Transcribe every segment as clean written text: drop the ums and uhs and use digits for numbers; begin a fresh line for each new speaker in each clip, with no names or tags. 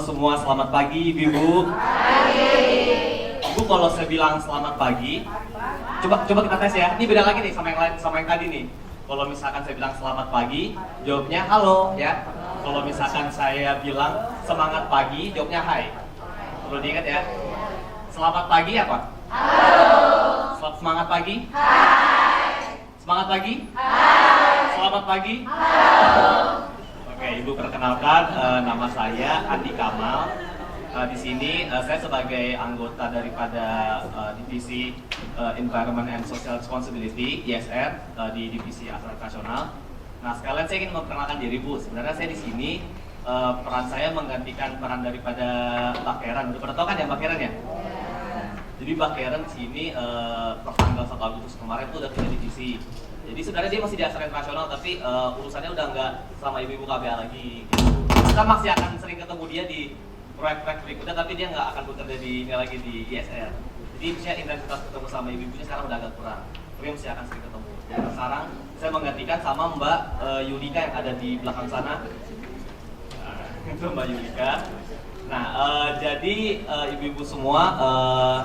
semua, selamat pagi Ibu. Ibu, kalau saya bilang selamat pagi, coba kita tes ya. Ini beda lagi nih sama yang lain, sama yang tadi nih. Kalau misalkan saya bilang selamat pagi, jawabnya halo ya. Kalau misalkan saya bilang semangat pagi, jawabnya hai. Perlu diingat ya. Selamat pagi apa? Halo. Semangat pagi? Hai. Semangat pagi? Hai. Selamat pagi? Halo. Oke, Ibu, perkenalkan, nama saya Andi Kamal. Di sini saya sebagai anggota daripada divisi Environment and Social Responsibility (ISR) di divisi Astra Nasional. Nah, sekalian saya ingin memperkenalkan diri, Bu. Sebenarnya saya di sini peran saya menggantikan peran daripada Mbak Karen. Udah pernah tahu kan ya Mbak Karen ya? Jadi Mbak Karen di sini pertanggal 1 Agustus kemarin tuh udah pindah divisi. Jadi sebenarnya dia masih di Astra Nasional, tapi urusannya udah nggak sama ibu-ibu KBA lagi. Gitu. Kita masih akan sering ketemu dia di proyek-proyek berikutnya, tapi dia nggak akan bekerja lagi di ISR. Jadi misalnya intensitas ketemu sama ibu-ibunya sekarang udah agak kurang. Tapi masih akan sering ketemu. Dan sekarang saya menggantikan sama Mbak Yulika yang ada di belakang sana. Itu Mbak Yulika. Nah, jadi ibu-ibu semua,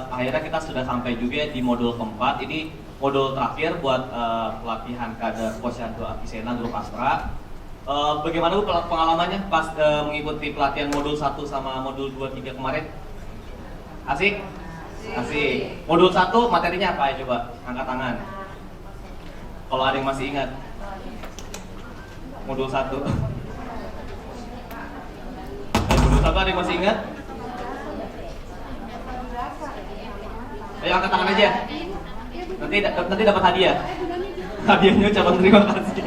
akhirnya kita sudah sampai juga di modul keempat. Ini modul terakhir buat pelatihan kader Posyandu Apisena Grup Astra. Bagaimana Bu pengalamannya pas mengikuti pelatihan modul 1 sama modul 2, 3 kemarin? Asik? Asik. Modul 1 materinya apa ya, coba? Angkat tangan. Kalau ada yang masih ingat. Modul 1. Modul 1 ada yang masih ingat? Ayo angkat tangan aja. Nanti dapat hadiah. Hadiahnya ucapan terima kasih.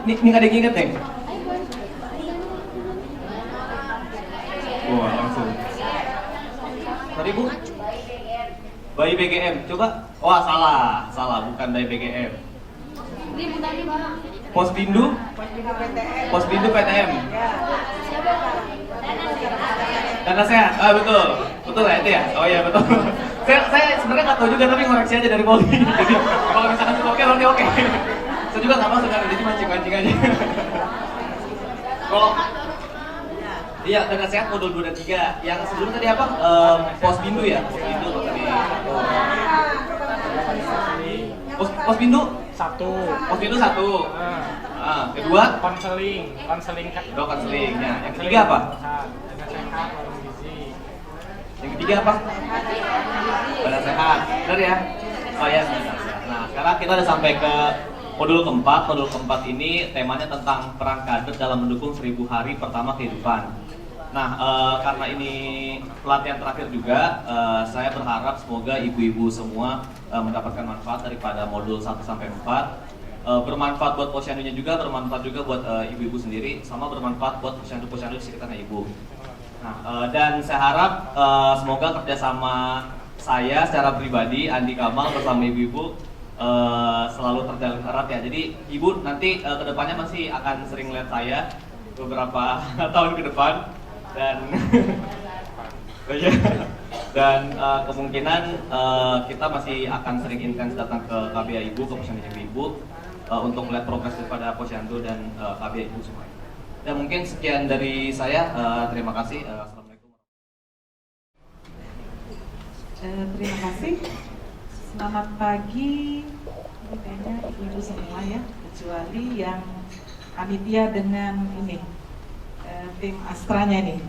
Ini nggak ada yang inget, Neng? Wah, langsung. Tadi Bu? Bayi BGM. Coba. Wah, salah, bukan bayi BGM. Posbindu? Posbindu PTM. Dana sehat. Betul ya itu ya. Oh iya betul. Saya sebenarnya nggak tahu juga, tapi ngoreksi aja dari Poli. Jadi kalau misalkan sudah oke, berarti oke. Saya juga nggak masuk kan, jadi mancing aja. Kalau iya, dana sehat modul 2 dan 3. Yang sebelumnya tadi apa? Posbindu ya? Posbindu tadi. Posbindu 1. Posbindu 1. Kedua? Konseling. Ya. Yang ketiga apa? Yang ketiga apa? Badan sehat. Benar ya? Oh ya, nah sekarang kita udah sampai ke modul keempat. Modul keempat ini temanya tentang peran kader dalam mendukung 1000 hari pertama kehidupan. Nah, karena ini pelatihan terakhir juga, saya berharap semoga ibu-ibu semua mendapatkan manfaat daripada modul 1 sampai 4. Bermanfaat buat posyandunya juga, bermanfaat juga buat ibu-ibu sendiri, sama bermanfaat buat posyandu-posyandu di sekitarnya ibu. Nah, dan saya harap semoga kerjasama saya secara pribadi, Andi Kamal bersama ibu-ibu selalu terjalin erat ya. Jadi ibu nanti kedepannya masih akan sering lihat saya beberapa tahun ke depan dan kemungkinan kita masih akan sering intens datang ke KBA Ibu, ke posyandu ibu untuk melihat progres daripada posyandu dan KBA Ibu semua. Dan mungkin sekian dari saya. Terima kasih. Assalamualaikum.
Terima kasih. Selamat pagi. Ini kayaknya ibu-ibu semua ya, kecuali yang panitia dengan ini tim Astranya nih,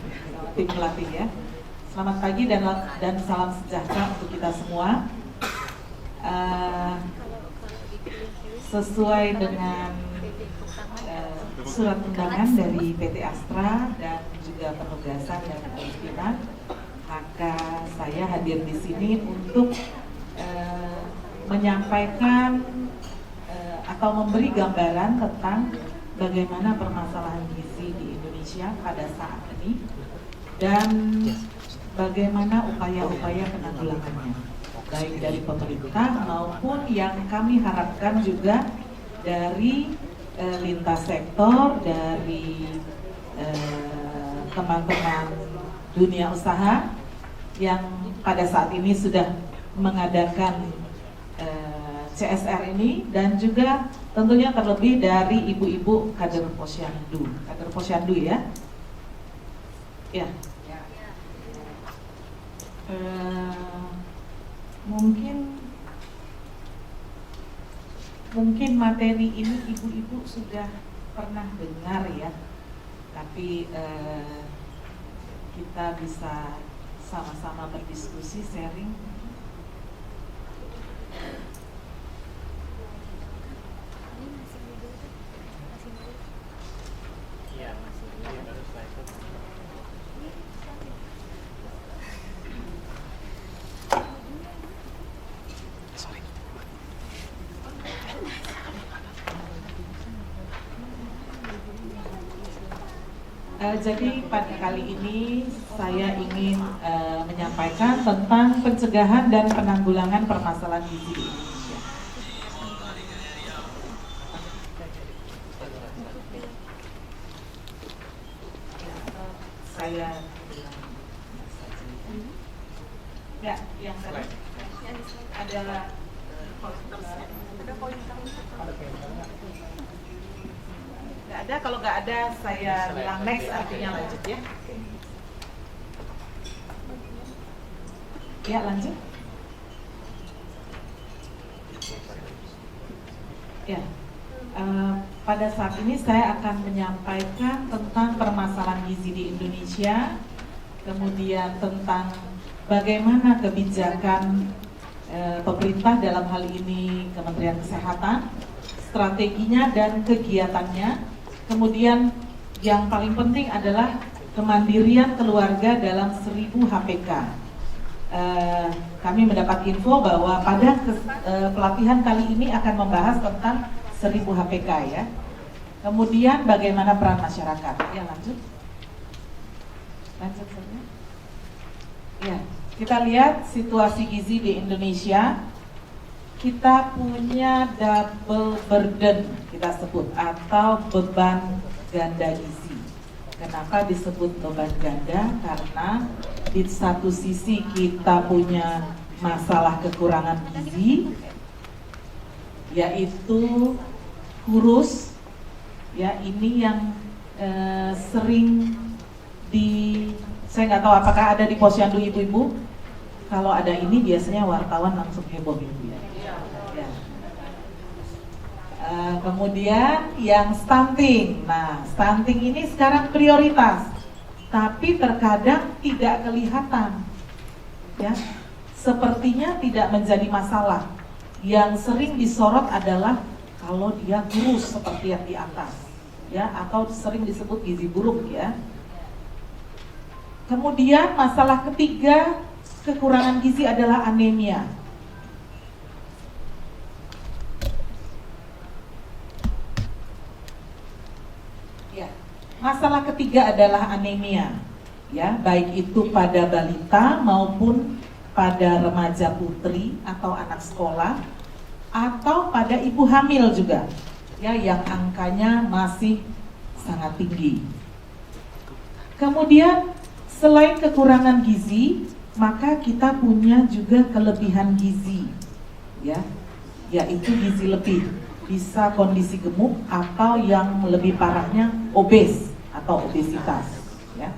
tim pelatih ya. Selamat pagi dan salam sejahtera untuk kita semua. Sesuai dengan surat undangan dari PT Astra dan juga penugasan dan kepentingan, maka saya hadir di sini untuk menyampaikan atau memberi gambaran tentang bagaimana permasalahan gizi di Indonesia pada saat ini dan bagaimana upaya-upaya penanggulangannya, baik dari pemerintah maupun yang kami harapkan juga dari lintas sektor, dari teman-teman dunia usaha yang pada saat ini sudah mengadakan CSR ini, dan juga tentunya terlebih dari ibu-ibu kader posyandu ya. Ya. Mungkin materi ini ibu-ibu sudah pernah dengar ya, tapi kita bisa sama-sama berdiskusi, sharing. Jadi pada kali ini saya ingin menyampaikan tentang pencegahan dan penanggulangan permasalahan gizi di Indonesia. Saya ya, yang tadi ada nggak ada, kalau nggak ada saya bilang next, artinya lanjut ya. Ya, lanjut. Ya, pada saat ini saya akan menyampaikan tentang permasalahan gizi di Indonesia, kemudian tentang bagaimana kebijakan pemerintah, dalam hal ini Kementerian Kesehatan, strateginya dan kegiatannya. Kemudian yang paling penting adalah kemandirian keluarga dalam 1000 HPK. Kami mendapat info bahwa pada pelatihan kali ini akan membahas tentang 1000 HPK ya. Kemudian bagaimana peran masyarakat. Ya, lanjut. Lanjut saja. Ya, kita lihat situasi gizi di Indonesia. Kita punya double burden, kita sebut, atau beban ganda gizi. Kenapa disebut beban ganda? Karena di satu sisi kita punya masalah kekurangan gizi, yaitu kurus. Ya, ini yang sering saya nggak tahu apakah ada di posyandu ibu-ibu. Kalau ada ini biasanya wartawan langsung heboh gitu ya. Kemudian yang stunting. Nah, stunting ini sekarang prioritas, tapi terkadang tidak kelihatan. Ya, sepertinya tidak menjadi masalah. Yang sering disorot adalah kalau dia kurus seperti yang di atas, ya, atau sering disebut gizi buruk ya. Kemudian masalah ketiga kekurangan gizi adalah anemia. Masalah ketiga adalah anemia, ya, baik itu pada balita maupun pada remaja putri atau anak sekolah, atau pada ibu hamil juga, ya, yang angkanya masih sangat tinggi. Kemudian selain kekurangan gizi, maka kita punya juga kelebihan gizi, ya, yaitu gizi lebih, bisa kondisi gemuk atau yang lebih parahnya obes atau obesitas, ya,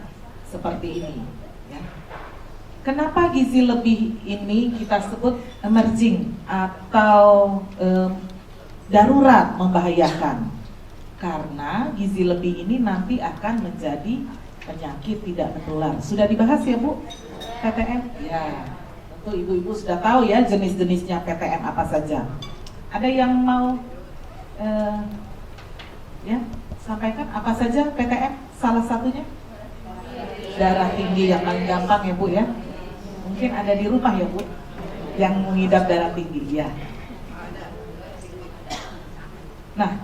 seperti ini. Ya. Kenapa gizi lebih ini kita sebut emerging atau darurat membahayakan? Karena gizi lebih ini nanti akan menjadi penyakit tidak menular. Sudah dibahas ya Bu, PTM? Ya, tentu ibu-ibu sudah tahu ya jenis-jenisnya PTM apa saja. Ada yang mau ya, sampaikan apa saja PTM? Salah satunya darah tinggi, yang paling gampang ya Bu ya. Mungkin ada di rumah ya Bu yang mengidap darah tinggi ya. Nah,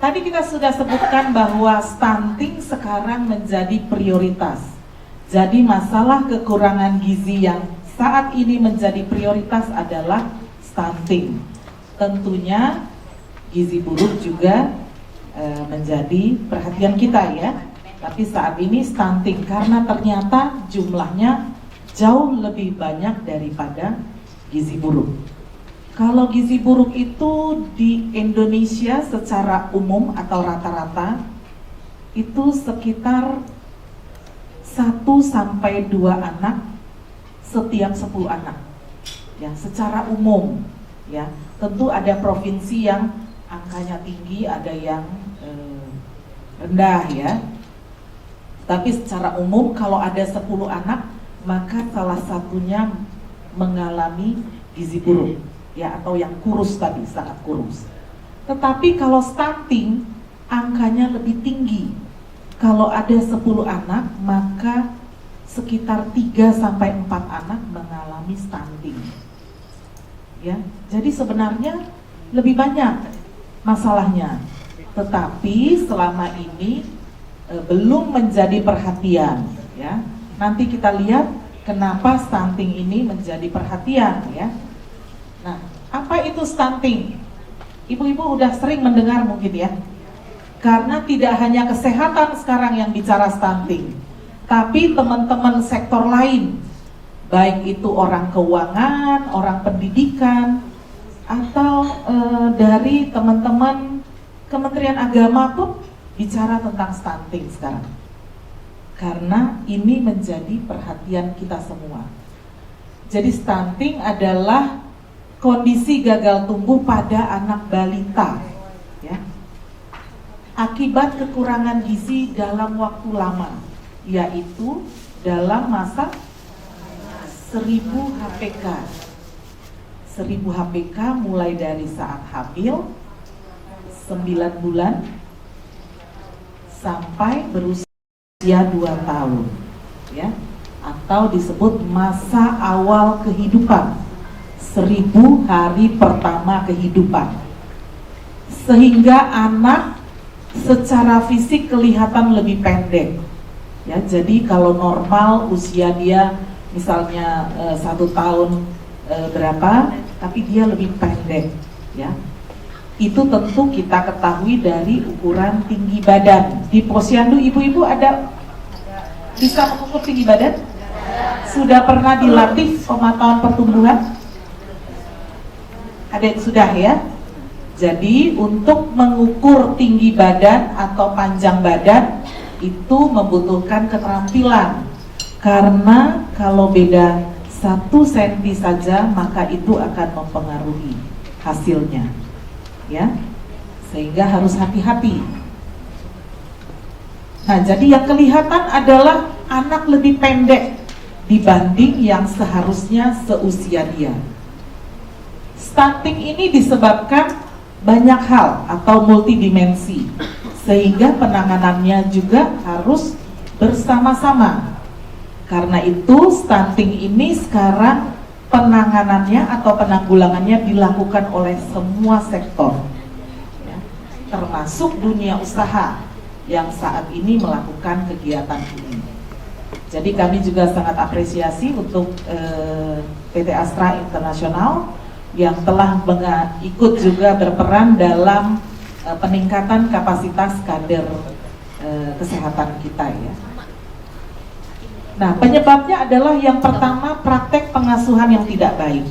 tadi kita sudah sebutkan bahwa stunting sekarang menjadi prioritas. Jadi masalah kekurangan gizi yang saat ini menjadi prioritas adalah stunting. Tentunya gizi buruk juga menjadi perhatian kita ya. Tapi saat ini stunting karena ternyata jumlahnya jauh lebih banyak daripada gizi buruk. Kalau gizi buruk itu di Indonesia secara umum atau rata-rata itu sekitar 1-2 anak setiap 10 anak. Ya, secara umum ya. Tentu ada provinsi yang angkanya tinggi, ada yang rendah ya. Tapi secara umum kalau ada 10 anak, maka salah satunya mengalami gizi buruk ya, atau yang kurus tadi, sangat kurus. Tetapi kalau stunting angkanya lebih tinggi. Kalau ada 10 anak, maka sekitar 3-4 anak mengalami stunting. Ya, jadi sebenarnya lebih banyak masalahnya. Tetapi selama ini belum menjadi perhatian ya. Nanti kita lihat kenapa stunting ini menjadi perhatian ya. Nah, apa itu stunting? Ibu-ibu udah sering mendengar mungkin ya. Karena tidak hanya kesehatan sekarang yang bicara stunting, tapi teman-teman sektor lain, baik itu orang keuangan, orang pendidikan, atau dari teman-teman Kementerian Agama pun bicara tentang stunting sekarang. Karena ini menjadi perhatian kita semua. Jadi stunting adalah kondisi gagal tumbuh pada anak balita, ya, akibat kekurangan gizi dalam waktu lama, yaitu dalam masa 1000 HPK. 1000 HPK mulai dari saat hamil 9 bulan sampai berusia 2 tahun ya, atau disebut masa awal kehidupan, 1000 hari pertama kehidupan. Sehingga anak secara fisik kelihatan lebih pendek ya. Jadi kalau normal usia dia misalnya 1 tahun berapa, tapi dia lebih pendek ya. Itu tentu kita ketahui dari ukuran tinggi badan. Di posyandu ibu-ibu ada bisa mengukur tinggi badan? Sudah pernah dilatih pemantauan pertumbuhan? Ada yang sudah ya? Jadi untuk mengukur tinggi badan atau panjang badan itu membutuhkan keterampilan. Karena kalau beda 1 senti saja maka itu akan mempengaruhi hasilnya. Ya, sehingga harus hati-hati. Nah, jadi yang kelihatan adalah anak lebih pendek dibanding yang seharusnya seusia dia. Stunting ini disebabkan banyak hal atau multidimensi, sehingga penanganannya juga harus bersama-sama. Karena itu stunting ini sekarang penanganannya atau penanggulangannya dilakukan oleh semua sektor ya, termasuk dunia usaha yang saat ini melakukan kegiatan ini. Jadi kami juga sangat apresiasi untuk PT Astra Internasional yang telah ikut juga berperan dalam peningkatan kapasitas kader kesehatan kita ya. Nah, penyebabnya adalah yang pertama praktek pengasuhan yang tidak baik.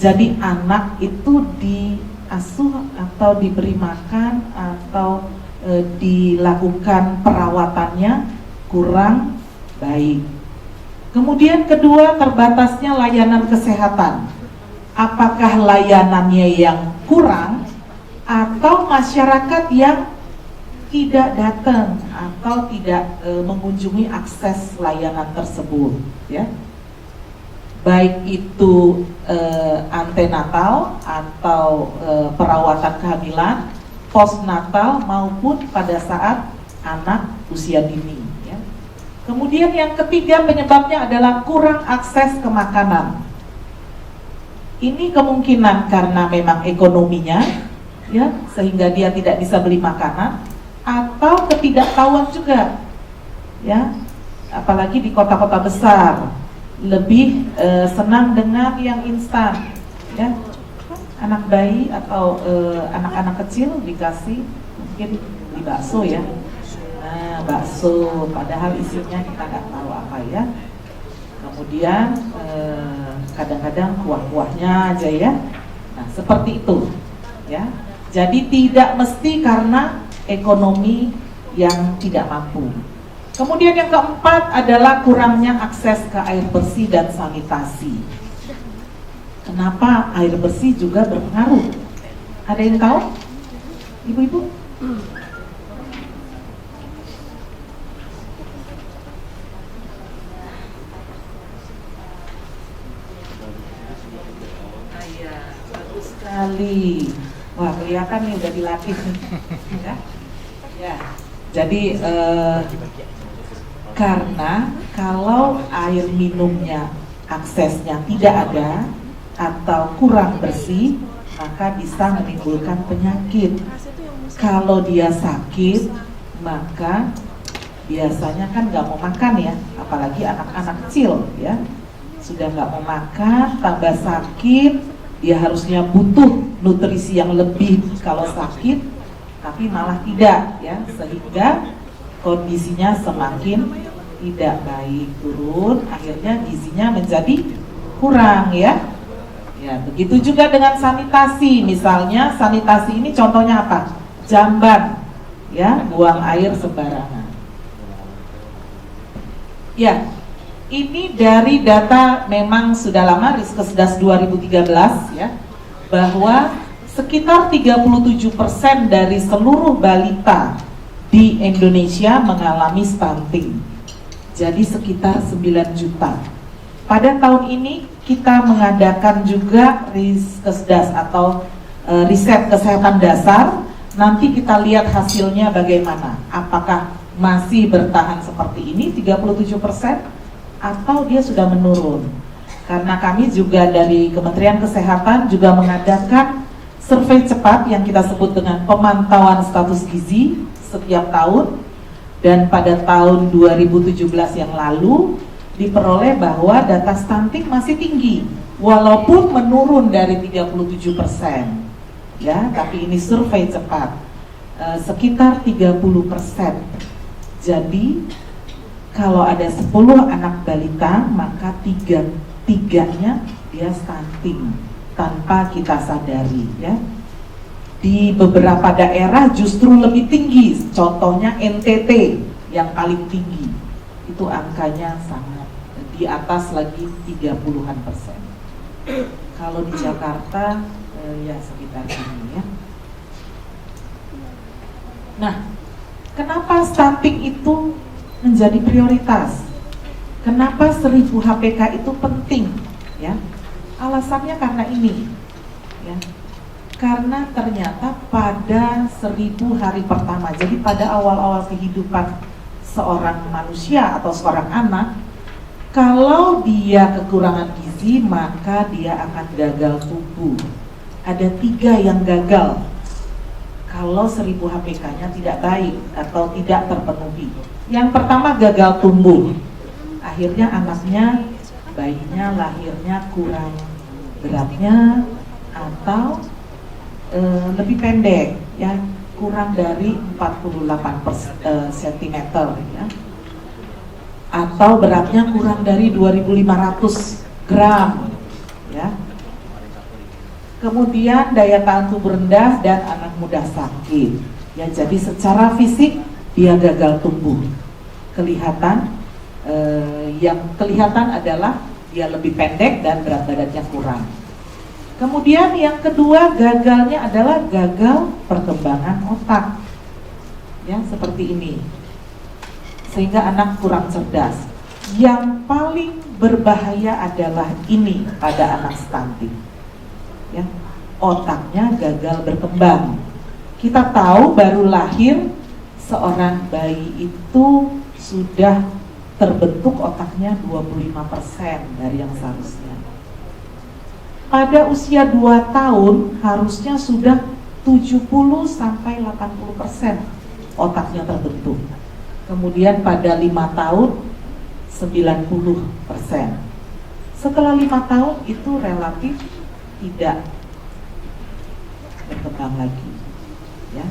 Jadi anak itu diasuh atau diberi makan atau dilakukan perawatannya kurang baik. Kemudian kedua, terbatasnya layanan kesehatan. Apakah layanannya yang kurang atau masyarakat yang tidak datang atau tidak mengunjungi akses layanan tersebut ya, baik itu antenatal atau perawatan kehamilan, postnatal maupun pada saat anak usia dini ya. Kemudian yang ketiga penyebabnya adalah kurang akses ke makanan. Ini kemungkinan karena memang ekonominya ya, sehingga dia tidak bisa beli makanan, atau ketidaktahuan juga ya, apalagi di kota-kota besar lebih senang dengan yang instan ya. Anak bayi atau anak-anak kecil dikasih mungkin di bakso ya, nah bakso padahal isinya kita nggak tahu apa ya. Kemudian kadang-kadang kuah-kuahnya aja ya. Nah seperti itu ya. Jadi tidak mesti karena ekonomi yang tidak mampu, Kemudian yang keempat adalah kurangnya akses ke air bersih dan sanitasi. Kenapa air bersih juga berpengaruh? Ada yang tahu? Ibu-ibu? Iya, bagus sekali. Wah, kelihatan nih udah dilatih nih. Ya. Jadi karena kalau air minumnya aksesnya tidak ada atau kurang bersih, maka bisa menimbulkan penyakit. Kalau dia sakit, maka biasanya kan nggak mau makan ya, apalagi anak-anak kecil ya, sudah nggak mau makan, tambah sakit, dia harusnya butuh nutrisi yang lebih kalau sakit, tapi malah tidak ya, sehingga kondisinya semakin tidak baik, turun, akhirnya gizinya menjadi kurang ya. Ya, begitu juga dengan sanitasi. Misalnya sanitasi ini contohnya apa? Jamban, ya, buang air sembarangan. Ya, ini dari data memang sudah lama, Riskesdas 2013 ya, bahwa sekitar 37% dari seluruh balita di Indonesia mengalami stunting. Jadi sekitar 9 juta. Pada tahun ini kita mengadakan juga Riskesdas atau riset kesehatan dasar. Nanti kita lihat hasilnya bagaimana. Apakah masih bertahan seperti ini 37% atau dia sudah menurun. Karena kami juga dari Kementerian Kesehatan juga mengadakan survei cepat yang kita sebut dengan pemantauan status gizi setiap tahun. Dan pada tahun 2017 yang lalu diperoleh bahwa data stunting masih tinggi walaupun menurun dari 37%. Ya, tapi ini survei cepat sekitar 30%. Jadi kalau ada 10 anak balita maka tiganya dia stunting tanpa kita sadari ya. Di beberapa daerah justru lebih tinggi, contohnya NTT yang paling tinggi, itu angkanya sangat di atas lagi 30-an%. Kalau di Jakarta ya sekitar ini ya. Nah, kenapa stunting itu menjadi prioritas? Kenapa 1000 HPK itu penting? Ya, alasannya karena ini. Ya, karena ternyata pada 1000 hari pertama, jadi pada awal-awal kehidupan seorang manusia atau seorang anak, kalau dia kekurangan gizi maka dia akan gagal tumbuh. Ada 3 yang gagal kalau 1000 HPK-nya tidak baik atau tidak terpenuhi. Yang pertama gagal tumbuh, akhirnya anaknya, bayinya lahirnya kurang beratnya atau lebih pendek ya, kurang dari 48 cm ya, atau beratnya kurang dari 2500 gram ya. Kemudian daya tahan tubuh rendah dan anak mudah sakit ya, jadi secara fisik dia gagal tumbuh. Kelihatan yang kelihatan adalah dia lebih pendek dan berat badannya kurang. Kemudian yang kedua gagalnya adalah gagal perkembangan otak ya, seperti ini, sehingga anak kurang cerdas. Yang paling berbahaya adalah ini pada anak stunting ya, otaknya gagal berkembang. Kita tahu baru lahir seorang bayi itu sudah terbentuk otaknya 25% dari yang seharusnya. Pada usia 2 tahun harusnya sudah 70-80% otaknya terbentuk. Kemudian pada 5 tahun 90%. Setelah 5 tahun itu relatif tidak berkembang lagi ya.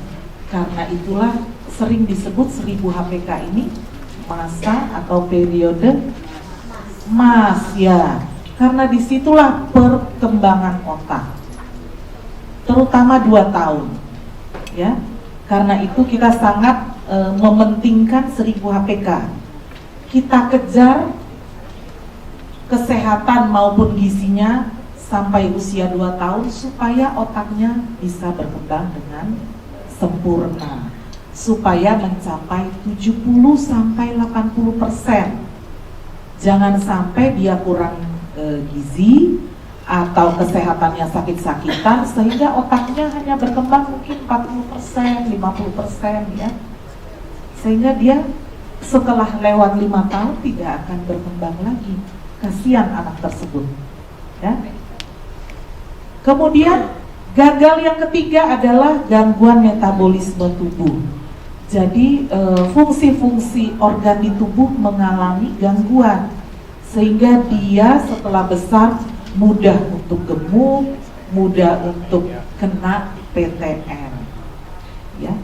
Karena itulah sering disebut 1000 HPK ini masa atau periode emas ya. Karena disitulah perkembangan otak, terutama 2 tahun ya. Karena itu kita sangat mementingkan 1000 HPK. Kita kejar kesehatan maupun gizinya sampai usia 2 tahun supaya otaknya bisa berkembang dengan sempurna, supaya mencapai 70 sampai 80%. Jangan sampai dia kurang gizi atau kesehatannya sakit-sakitan sehingga otaknya hanya berkembang mungkin 40%, 50% ya. Sehingga dia setelah lewat 5 tahun tidak akan berkembang lagi. Kasihan anak tersebut ya. Kemudian gagal yang ketiga adalah gangguan metabolisme tubuh. Jadi fungsi-fungsi organ di tubuh mengalami gangguan sehingga dia setelah besar mudah untuk gemuk, mudah untuk kena PTM. Ya.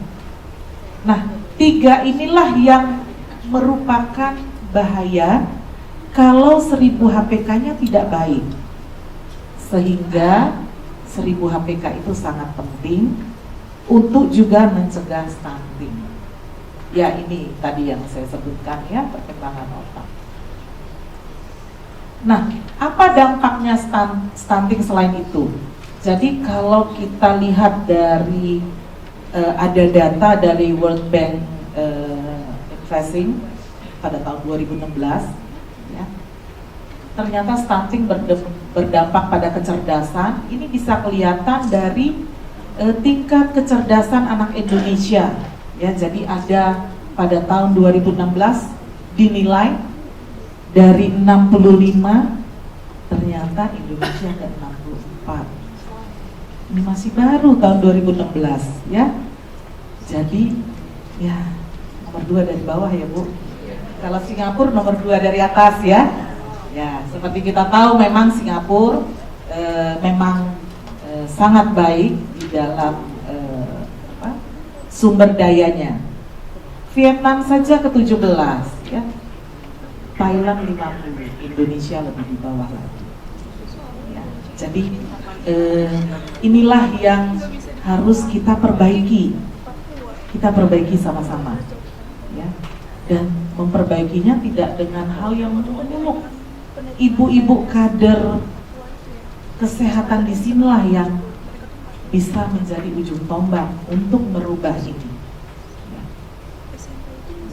Nah, 3 inilah yang merupakan bahaya kalau 1000 HPK-nya tidak baik. Sehingga 1000 HPK itu sangat penting untuk juga mencegah stunting. Ya, ini tadi yang saya sebutkan ya, perkembangan otak. Nah, apa dampaknya stunting selain itu? Jadi kalau kita lihat dari ada data dari World Bank Investing pada tahun 2016 ya, ternyata stunting berdampak pada kecerdasan. Ini bisa kelihatan dari tingkat kecerdasan anak Indonesia ya. Jadi ada pada tahun 2016 dinilai dari 65 ternyata Indonesia ke 64. Ini masih baru tahun 2016 ya. Jadi ya nomor 2 dari bawah ya Bu. Kalau Singapura nomor 2 dari atas ya. Ya, seperti kita tahu memang Singapura memang sangat baik di dalam sumber dayanya. Vietnam saja ke-17 ya. Thailand 50, Indonesia lebih di bawah lagi. Ya, jadi inilah yang harus kita perbaiki. Kita perbaiki sama-sama. Ya. Dan memperbaikinya tidak dengan hal yang muluk-muluk. Ibu-ibu kader kesehatan di sinilah yang bisa menjadi ujung tombak untuk merubah ini. Ya.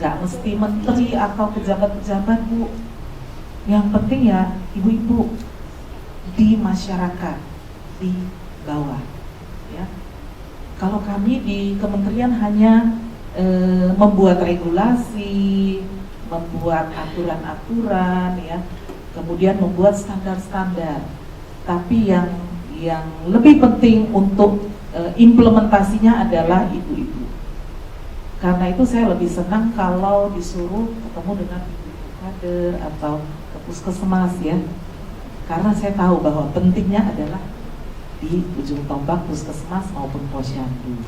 Gak mesti menteri atau pejabat-pejabat Bu. Yang penting ya ibu-ibu di masyarakat, di bawah. Ya. Kalau kami di kementerian hanya membuat regulasi, membuat aturan-aturan ya, kemudian membuat standar-standar. Tapi yang lebih penting untuk implementasinya adalah ibu-ibu. Karena itu saya lebih senang kalau disuruh ketemu dengan ibu kader atau ke puskesmas ya. Karena saya tahu bahwa pentingnya adalah di ujung tombak puskesmas maupun posyandu.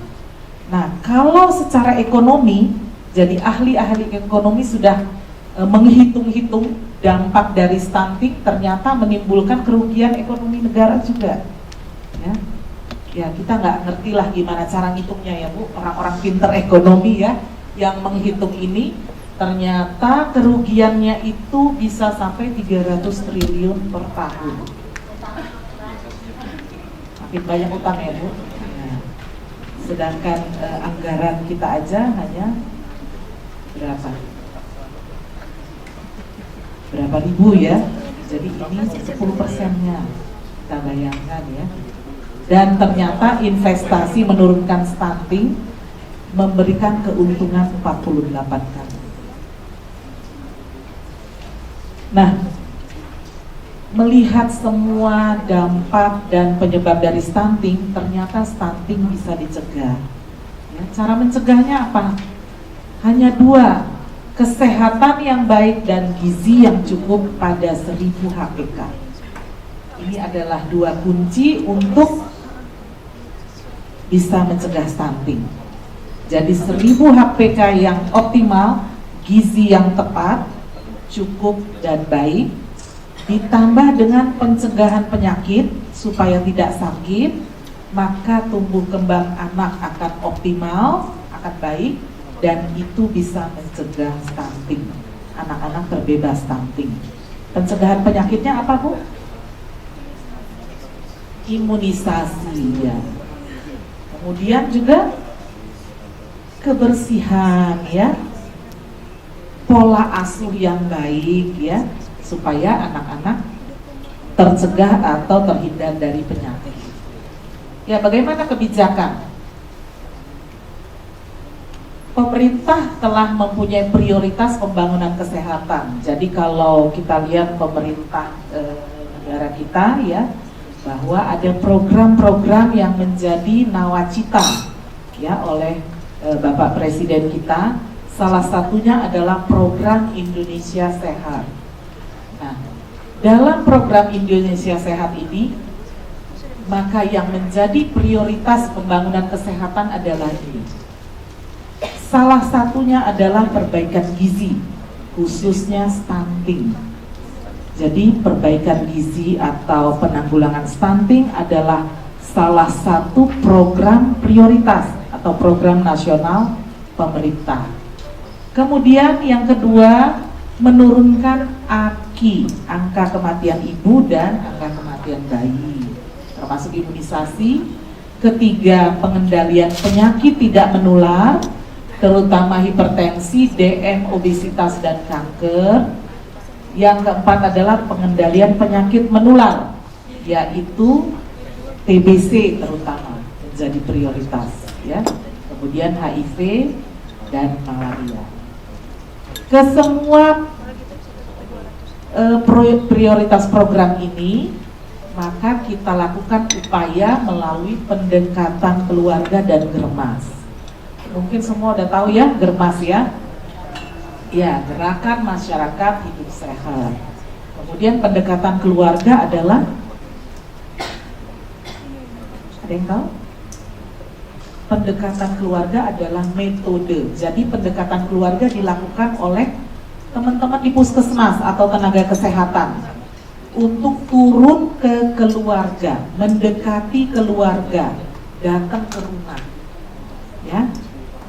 Nah, kalau secara ekonomi, jadi ahli-ahli ekonomi sudah menghitung-hitung dampak dari stunting, ternyata menimbulkan kerugian ekonomi negara juga. Ya kita nggak ngerti lah gimana cara ngitungnya ya Bu. Orang-orang pinter ekonomi ya yang menghitung ini, ternyata kerugiannya itu bisa sampai 300 triliun per tahun. Makin banyak utang ya Bu. Sedangkan anggaran kita aja hanya berapa ribu ya. Jadi ini 10%-nya kita bayangkan ya. Dan ternyata investasi menurunkan stunting memberikan keuntungan 48 kali. Nah, melihat semua dampak dan penyebab dari stunting, ternyata stunting bisa dicegah. Ya, cara mencegahnya apa? Hanya 2, kesehatan yang baik dan gizi yang cukup pada 1000 HPK. Ini adalah 2 kunci untuk bisa mencegah stunting. Jadi 1000 HPK yang optimal, gizi yang tepat, cukup dan baik, ditambah dengan pencegahan penyakit supaya tidak sakit, maka tumbuh kembang anak akan optimal, akan baik, dan itu bisa mencegah stunting. Anak-anak terbebas stunting. Pencegahan penyakitnya apa, Bu? Imunisasi, ya. Kemudian juga kebersihan, ya, pola asuh yang baik, ya, supaya anak-anak tercegah atau terhindar dari penyakit. Ya, bagaimana kebijakan? Pemerintah telah mempunyai prioritas pembangunan kesehatan. Jadi kalau kita lihat pemerintah negara kita, ya, bahwa ada program-program yang menjadi nawacita, ya, oleh Bapak Presiden kita. Salah satunya adalah program Indonesia Sehat. Nah, dalam program Indonesia Sehat ini, maka yang menjadi prioritas pembangunan kesehatan adalah ini. Salah satunya adalah perbaikan gizi, khususnya stunting. Jadi perbaikan gizi atau penanggulangan stunting adalah salah satu program prioritas atau program nasional pemerintah. Kemudian yang kedua, menurunkan AKI, angka kematian ibu dan angka kematian bayi, termasuk imunisasi. Ketiga, pengendalian penyakit tidak menular, terutama hipertensi, DM, obesitas, dan kanker. Yang keempat adalah pengendalian penyakit menular, yaitu TBC terutama menjadi prioritas, ya. Kemudian HIV dan malaria. Kesemua prioritas program ini, maka kita lakukan upaya melalui pendekatan keluarga dan germas. Mungkin semua udah tahu ya, germas, ya. Ya, gerakan masyarakat hidup sehat. Kemudian pendekatan keluarga adalah, ada yang tahu? Pendekatan keluarga adalah metode. Jadi pendekatan keluarga dilakukan oleh teman-teman di puskesmas atau tenaga kesehatan untuk turun ke keluarga, mendekati keluarga, datang ke rumah, ya.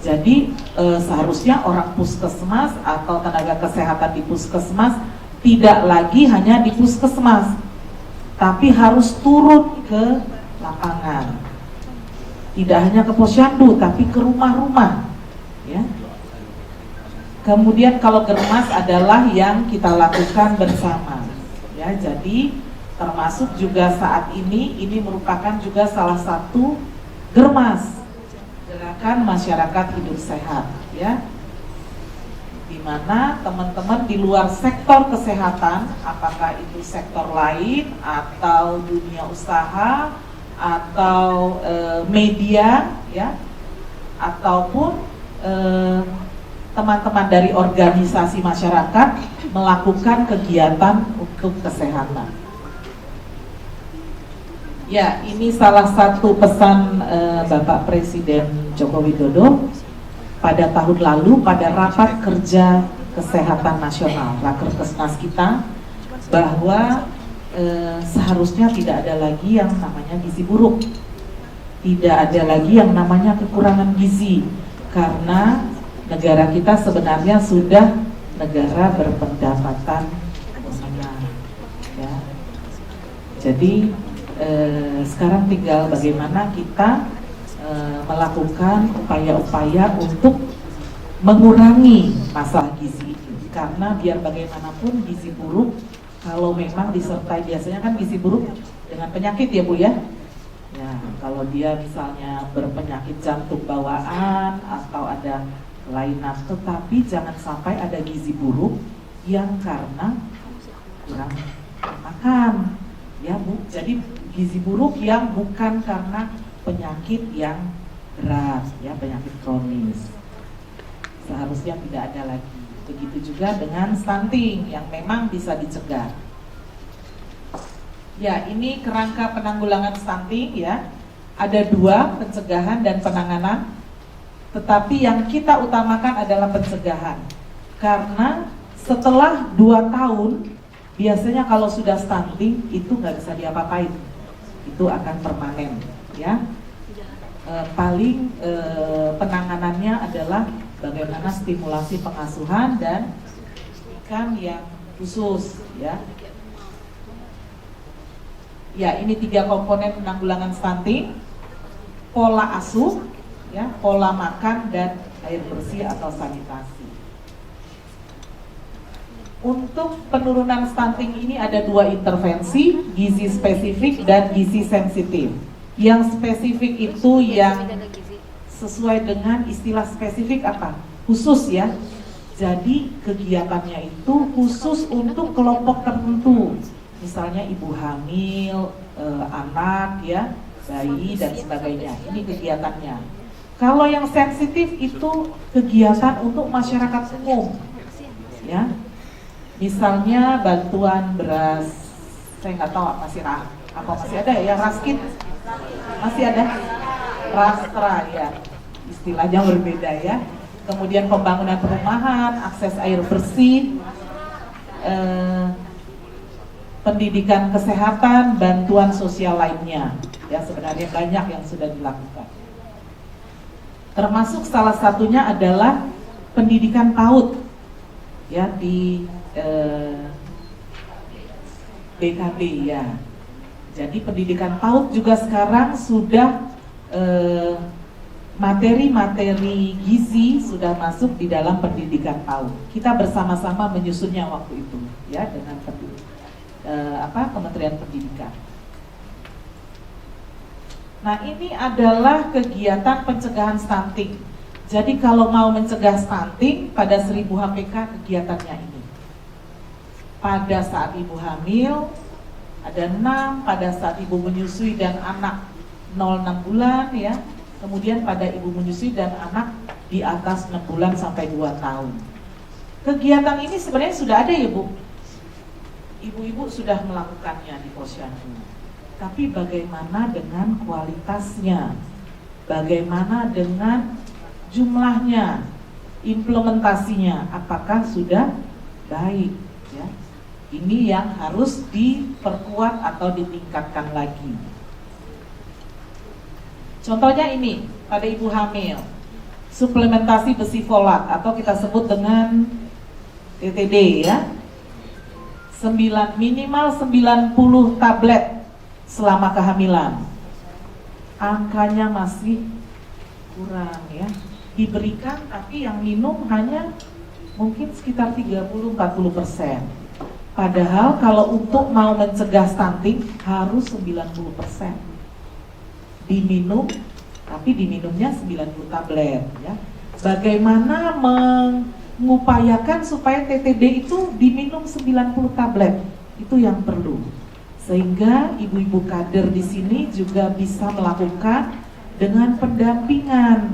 Jadi seharusnya orang puskesmas atau tenaga kesehatan di puskesmas tidak lagi hanya di puskesmas, tapi harus turun ke lapangan. Tidak hanya ke posyandu, tapi ke rumah-rumah, ya. Kemudian kalau germas adalah yang kita lakukan bersama, ya. Jadi termasuk juga saat ini merupakan juga salah satu germas, gerakan masyarakat hidup sehat, ya, di mana teman-teman di luar sektor kesehatan, apakah itu sektor lain atau dunia usaha atau media, ya, ataupun teman-teman dari organisasi masyarakat melakukan kegiatan untuk kesehatan. Ya, ini salah satu pesan Bapak Presiden Joko Widodo pada tahun lalu pada rapat kerja kesehatan nasional, Rakerkesnas kita, bahwa seharusnya tidak ada lagi yang namanya gizi buruk, tidak ada lagi yang namanya kekurangan gizi, karena negara kita sebenarnya sudah negara berpendapatan menengah, ya. Jadi sekarang tinggal bagaimana kita melakukan upaya-upaya untuk mengurangi masalah gizi ini, karena biar bagaimanapun gizi buruk kalau memang disertai, biasanya kan gizi buruk dengan penyakit, ya Bu, ya. Ya, kalau dia misalnya berpenyakit jantung bawaan atau ada kelainan, tetapi jangan sampai ada gizi buruk yang karena kurang makan, ya Bu. Jadi gizi buruk yang bukan karena penyakit yang berat, ya, penyakit kronis, seharusnya tidak ada lagi. Begitu juga dengan stunting yang memang bisa dicegah. Ya, ini kerangka penanggulangan stunting, ya. Ada dua, pencegahan dan penanganan. Tetapi yang kita utamakan adalah pencegahan, karena setelah 2 tahun biasanya kalau sudah stunting itu nggak bisa diapa-apain, itu akan permanen, ya. Paling penanganannya adalah bagaimana stimulasi pengasuhan dan pendidikan yang khusus ya. Ya, ini 3 komponen penanggulangan stunting: pola asuh, ya, pola makan, dan air bersih atau sanitasi. Untuk penurunan stunting ini ada 2 intervensi, gizi spesifik dan gizi sensitif. Yang spesifik itu yang sesuai dengan istilah spesifik apa? Khusus ya. Jadi kegiatannya itu khusus untuk kelompok tertentu. Misalnya ibu hamil, anak ya, bayi dan sebagainya. Ini kegiatannya. Kalau yang sensitif itu kegiatan untuk masyarakat umum. Ya. Misalnya bantuan beras, saya nggak tahu masih ada ya, Raskit masih ada, Rastra ya, istilahnya berbeda ya. Kemudian pembangunan perumahan, akses air bersih, pendidikan kesehatan, bantuan sosial lainnya. Ya, sebenarnya banyak yang sudah dilakukan. Termasuk salah satunya adalah pendidikan PAUD ya di BKB ya. Jadi pendidikan PAUD juga sekarang sudah materi-materi gizi sudah masuk di dalam pendidikan PAUD. Kita bersama-sama menyusunnya waktu itu ya dengan Kementerian Pendidikan. Nah, ini adalah kegiatan pencegahan stunting. Jadi kalau mau mencegah stunting pada 1000 HPK kegiatannya ini. Pada saat ibu hamil ada 6, pada saat ibu menyusui dan anak 0-6 bulan ya. Kemudian pada ibu menyusui dan anak di atas 6 bulan sampai 2 tahun. Kegiatan ini sebenarnya sudah ada ya Bu. Ibu-ibu sudah melakukannya di posyandu. Tapi bagaimana dengan kualitasnya? Bagaimana dengan jumlahnya? Implementasinya apakah sudah baik ya? Ini yang harus diperkuat atau ditingkatkan lagi. Contohnya ini, pada ibu hamil, suplementasi besi folat atau kita sebut dengan TTD ya. Minimal 90 tablet selama kehamilan. Angkanya masih kurang ya. Diberikan tapi yang minum hanya mungkin sekitar 30-40%. Padahal kalau untuk mau mencegah stunting harus 90% diminum, tapi diminumnya 90 tablet ya. Bagaimana mengupayakan supaya TTD itu diminum 90 tablet? Itu yang perlu. Sehingga ibu-ibu kader di sini juga bisa melakukan dengan pendampingan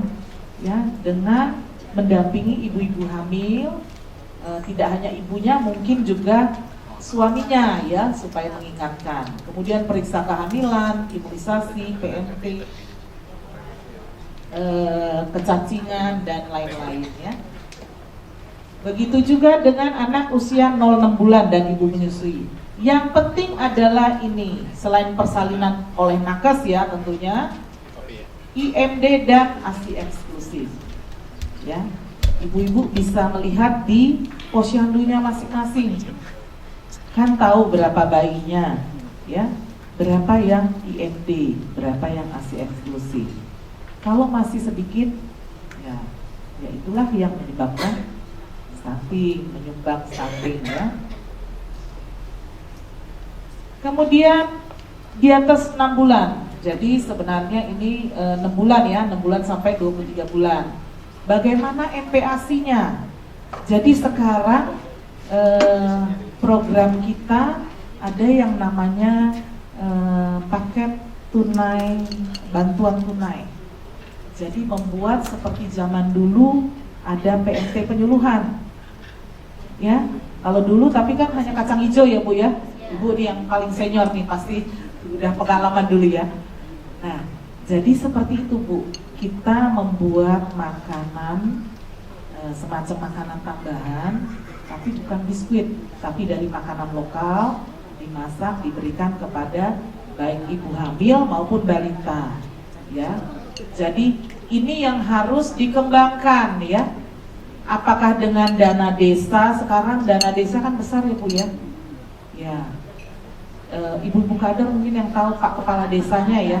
ya, dengan mendampingi ibu-ibu hamil, tidak hanya ibunya, mungkin juga suaminya ya, supaya mengingatkan. Kemudian periksa kehamilan, imunisasi, PMT, kecacingan dan lain-lain ya. Begitu juga dengan anak usia 0-6 bulan dan ibu menyusui. Yang penting adalah ini, selain persalinan oleh nakes ya tentunya, IMD dan ASI eksklusif. Ya, ibu-ibu bisa melihat di posyandunya masing-masing. Kan tahu berapa bayinya, ya, berapa yang IMD, berapa yang ASI eksklusif. Kalau masih sedikit, ya itulah yang menyebabkan stunting, menyumbang stunting ya. Kemudian di atas 6 bulan, jadi sebenarnya ini 6 bulan ya, 6 bulan sampai 23 bulan. Bagaimana MPASI-nya? Jadi sekarang program kita ada yang namanya paket tunai, bantuan tunai. Jadi membuat seperti zaman dulu ada PMT penyuluhan. Ya, kalau dulu tapi kan hanya kacang hijau ya Bu ya. Ibu ini yang paling senior nih pasti udah pengalaman dulu ya. Nah, jadi seperti itu Bu. Kita membuat makanan semacam makanan tambahan, tapi bukan biskuit, tapi dari makanan lokal, dimasak, diberikan kepada baik ibu hamil maupun balita. Ya, jadi ini yang harus dikembangkan ya. Apakah dengan dana desa? Sekarang dana desa kan besar ya Bu ya. Ya, ibu-ibu kader mungkin yang tahu Pak Kepala Desanya ya.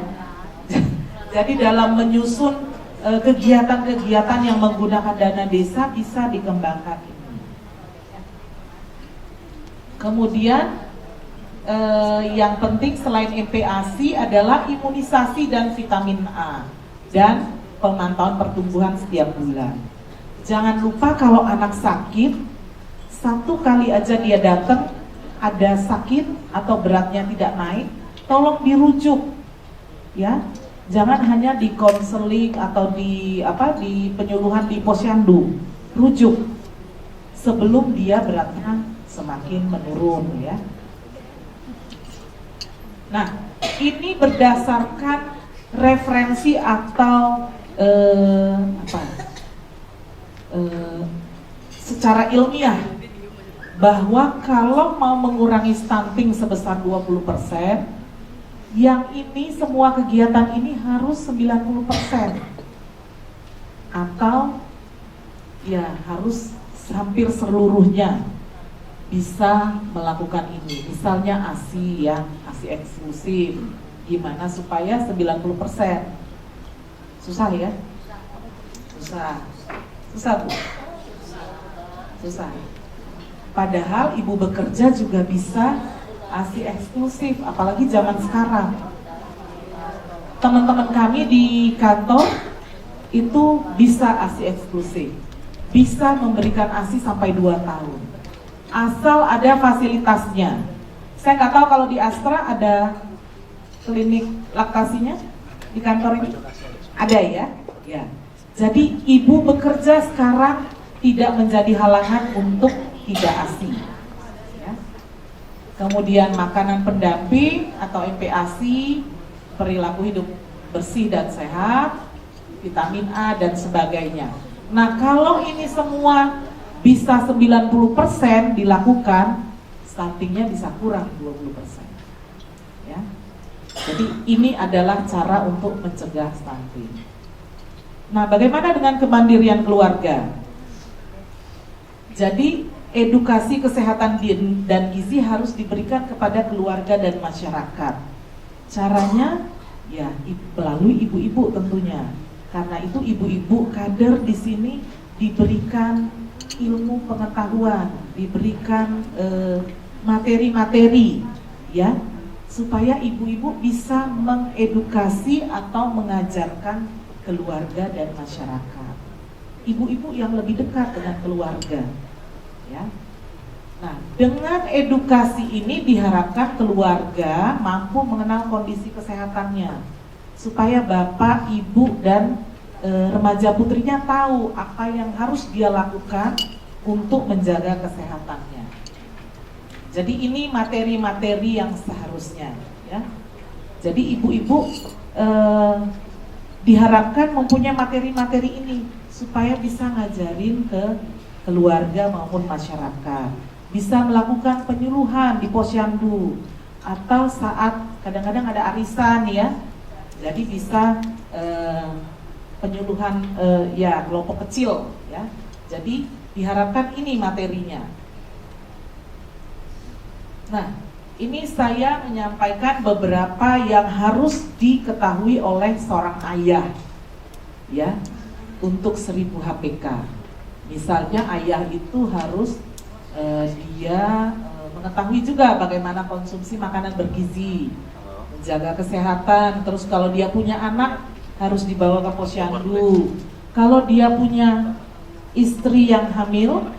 Jadi dalam menyusun kegiatan-kegiatan yang menggunakan dana desa bisa dikembangkan. Kemudian yang penting selain MPASI adalah imunisasi dan vitamin A dan pemantauan pertumbuhan setiap bulan. Jangan lupa kalau anak sakit, 1 kali aja dia datang ada sakit atau beratnya tidak naik, tolong dirujuk ya. Jangan hanya di konseling atau di penyuluhan di posyandu, rujuk sebelum dia beratnya semakin menurun ya. Nah, ini berdasarkan referensi atau secara ilmiah bahwa kalau mau mengurangi stunting sebesar 20%, yang ini semua kegiatan ini harus 90% atau ya harus hampir seluruhnya bisa melakukan ini. Misalnya ASI ya, ASI eksklusif. Gimana supaya 90%? Susah ya? Susah Bu? Susah. Padahal ibu bekerja juga bisa ASI eksklusif, apalagi zaman sekarang. Teman-teman kami di kantor itu bisa ASI eksklusif, bisa memberikan ASI sampai 2 tahun, asal ada fasilitasnya. Saya nggak tahu kalau di Astra ada klinik laktasinya di kantor ini, ada ya? Ya. Jadi ibu bekerja sekarang tidak menjadi halangan untuk tidak ASI. Kemudian makanan pendamping atau MPASI, perilaku hidup bersih dan sehat, vitamin A dan sebagainya. Nah, kalau ini semua bisa 90% dilakukan, stuntingnya bisa kurang 20%. Ya. Jadi ini adalah cara untuk mencegah stunting. Nah, bagaimana dengan kemandirian keluarga? Jadi edukasi kesehatan dan gizi harus diberikan kepada keluarga dan masyarakat. Caranya ya melalui ibu-ibu tentunya. Karena itu ibu-ibu kader di sini diberikan ilmu pengetahuan, diberikan materi-materi ya, supaya ibu-ibu bisa mengedukasi atau mengajarkan keluarga dan masyarakat. Ibu-ibu yang lebih dekat dengan keluarga. Ya. Nah, dengan edukasi ini diharapkan keluarga mampu mengenal kondisi kesehatannya, supaya bapak, ibu, dan remaja putrinya tahu apa yang harus dia lakukan untuk menjaga kesehatannya. Jadi ini materi-materi yang seharusnya, ya. Jadi ibu-ibu diharapkan mempunyai materi-materi ini supaya bisa ngajarin ke keluarga maupun masyarakat, bisa melakukan penyuluhan di posyandu atau saat kadang-kadang ada arisan ya, jadi bisa penyuluhan ya kelompok kecil ya. Jadi diharapkan ini materinya. Nah, ini saya menyampaikan beberapa yang harus diketahui oleh seorang ayah ya untuk 1000 HPK. Misalnya ayah itu harus dia mengetahui juga bagaimana konsumsi makanan bergizi, menjaga kesehatan. Terus kalau dia punya anak harus dibawa ke posyandu. Kalau dia punya istri yang hamil,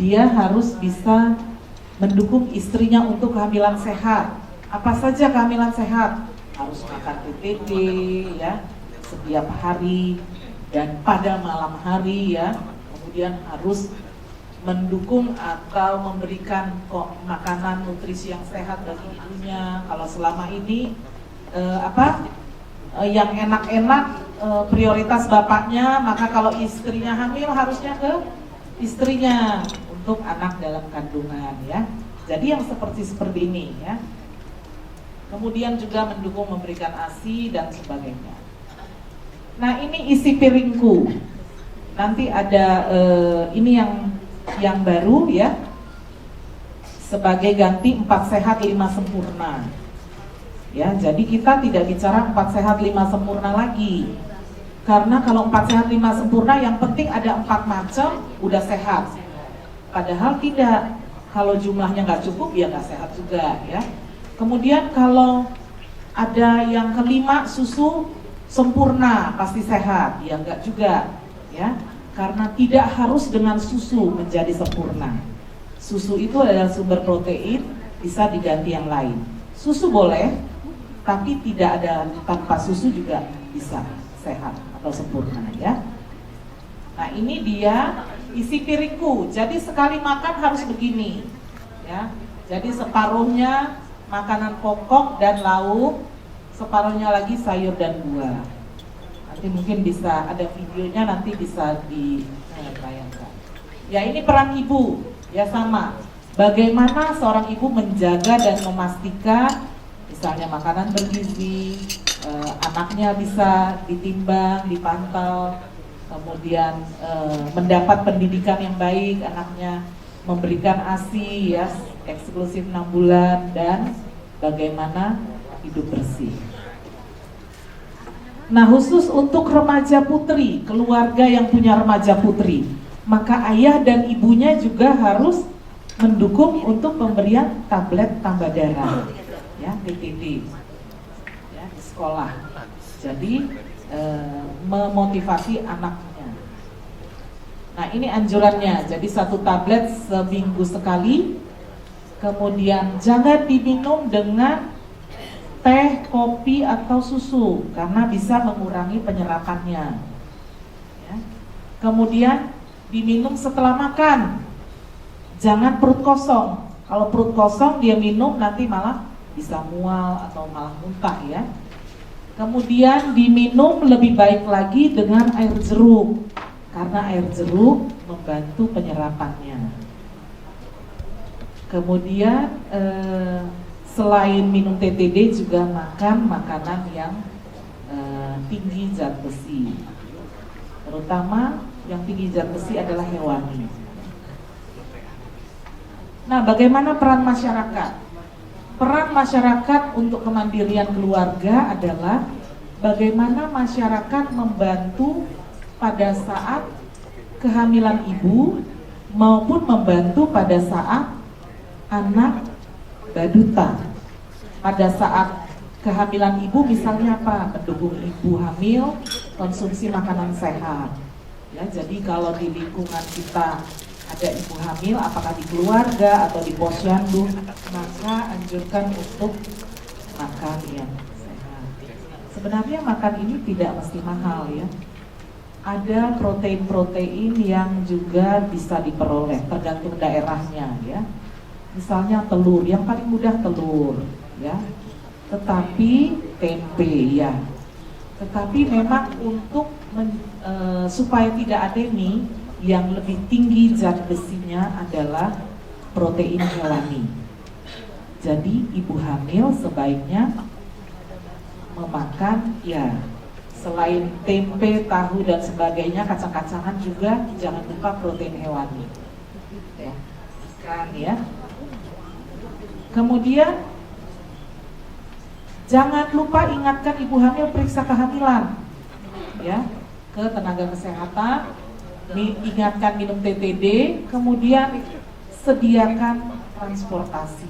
dia harus bisa mendukung istrinya untuk kehamilan sehat. Apa saja kehamilan sehat? Harus makan PPT ya setiap hari dan pada malam hari ya. Kemudian harus mendukung atau memberikan makanan nutrisi yang sehat bagi ibunya. Kalau selama ini yang enak-enak prioritas bapaknya, maka kalau istrinya hamil harusnya ke istrinya untuk anak dalam kandungan ya. Jadi yang seperti ini ya. Kemudian juga mendukung memberikan ASI dan sebagainya. Nah, ini isi piringku. nanti ada ini yang baru ya, sebagai ganti 4 sehat 5 sempurna. Ya, jadi kita tidak bicara 4 sehat 5 sempurna lagi. Karena kalau 4 sehat 5 sempurna yang penting ada 4 macam udah sehat. Padahal tidak. Kalau jumlahnya nggak cukup ya nggak sehat juga ya. Kemudian kalau ada yang kelima susu sempurna pasti sehat, ya nggak juga ya. Karena tidak harus dengan susu menjadi sempurna. Susu itu adalah sumber protein, bisa diganti yang lain. Susu boleh, tapi tidak ada, tanpa susu juga bisa sehat atau sempurna ya. Nah ini dia isi piringku. Jadi sekali makan harus begini ya. Jadi separuhnya makanan pokok dan lauk, separuhnya lagi sayur dan buah. Nanti mungkin bisa ada videonya, nanti bisa ditayangkan. Ya ini peran ibu, ya sama. Bagaimana seorang ibu menjaga dan memastikan misalnya makanan bergizi, anaknya bisa ditimbang, dipantau, kemudian mendapat pendidikan yang baik, anaknya memberikan ASI ya eksklusif 6 bulan, dan bagaimana hidup bersih. Nah khusus untuk remaja putri, keluarga yang punya remaja putri, maka ayah dan ibunya juga harus mendukung untuk pemberian tablet tambah darah ya, TTD ya, di sekolah. Jadi memotivasi anaknya. Nah ini anjurannya, jadi 1 tablet seminggu sekali. Kemudian jangan diminum dengan teh, kopi, atau susu karena bisa mengurangi penyerapannya ya. Kemudian diminum setelah makan, jangan perut kosong. Kalau perut kosong dia minum nanti malah bisa mual atau malah muntah ya. Kemudian diminum lebih baik lagi dengan air jeruk, karena air jeruk membantu penyerapannya. Kemudian selain minum TTD juga makan makanan yang tinggi zat besi, terutama yang tinggi zat besi adalah hewani. Nah, bagaimana peran masyarakat? Peran masyarakat untuk kemandirian keluarga adalah bagaimana masyarakat membantu pada saat kehamilan ibu maupun membantu pada saat anak baduta. Pada saat kehamilan ibu misalnya apa? Mendukung ibu hamil, konsumsi makanan sehat. Ya, jadi kalau di lingkungan kita ada ibu hamil, apakah di keluarga atau di posyandu, maka anjurkan untuk makan yang sehat. Sebenarnya makan ini tidak mesti mahal ya. Ada protein-protein yang juga bisa diperoleh tergantung daerahnya ya. Misalnya telur, yang paling mudah telur ya. Tetapi tempe ya. Tetapi memang untuk supaya tidak anemi, yang lebih tinggi zat besinya adalah protein hewani. Jadi ibu hamil sebaiknya memakan ya, selain tempe, tahu dan sebagainya, kacang-kacangan juga jangan lupa protein hewani ya, ikan ya. Kemudian jangan lupa ingatkan ibu hamil periksa kehamilan ya, ke tenaga kesehatan, ingatkan minum TTD, kemudian sediakan transportasi.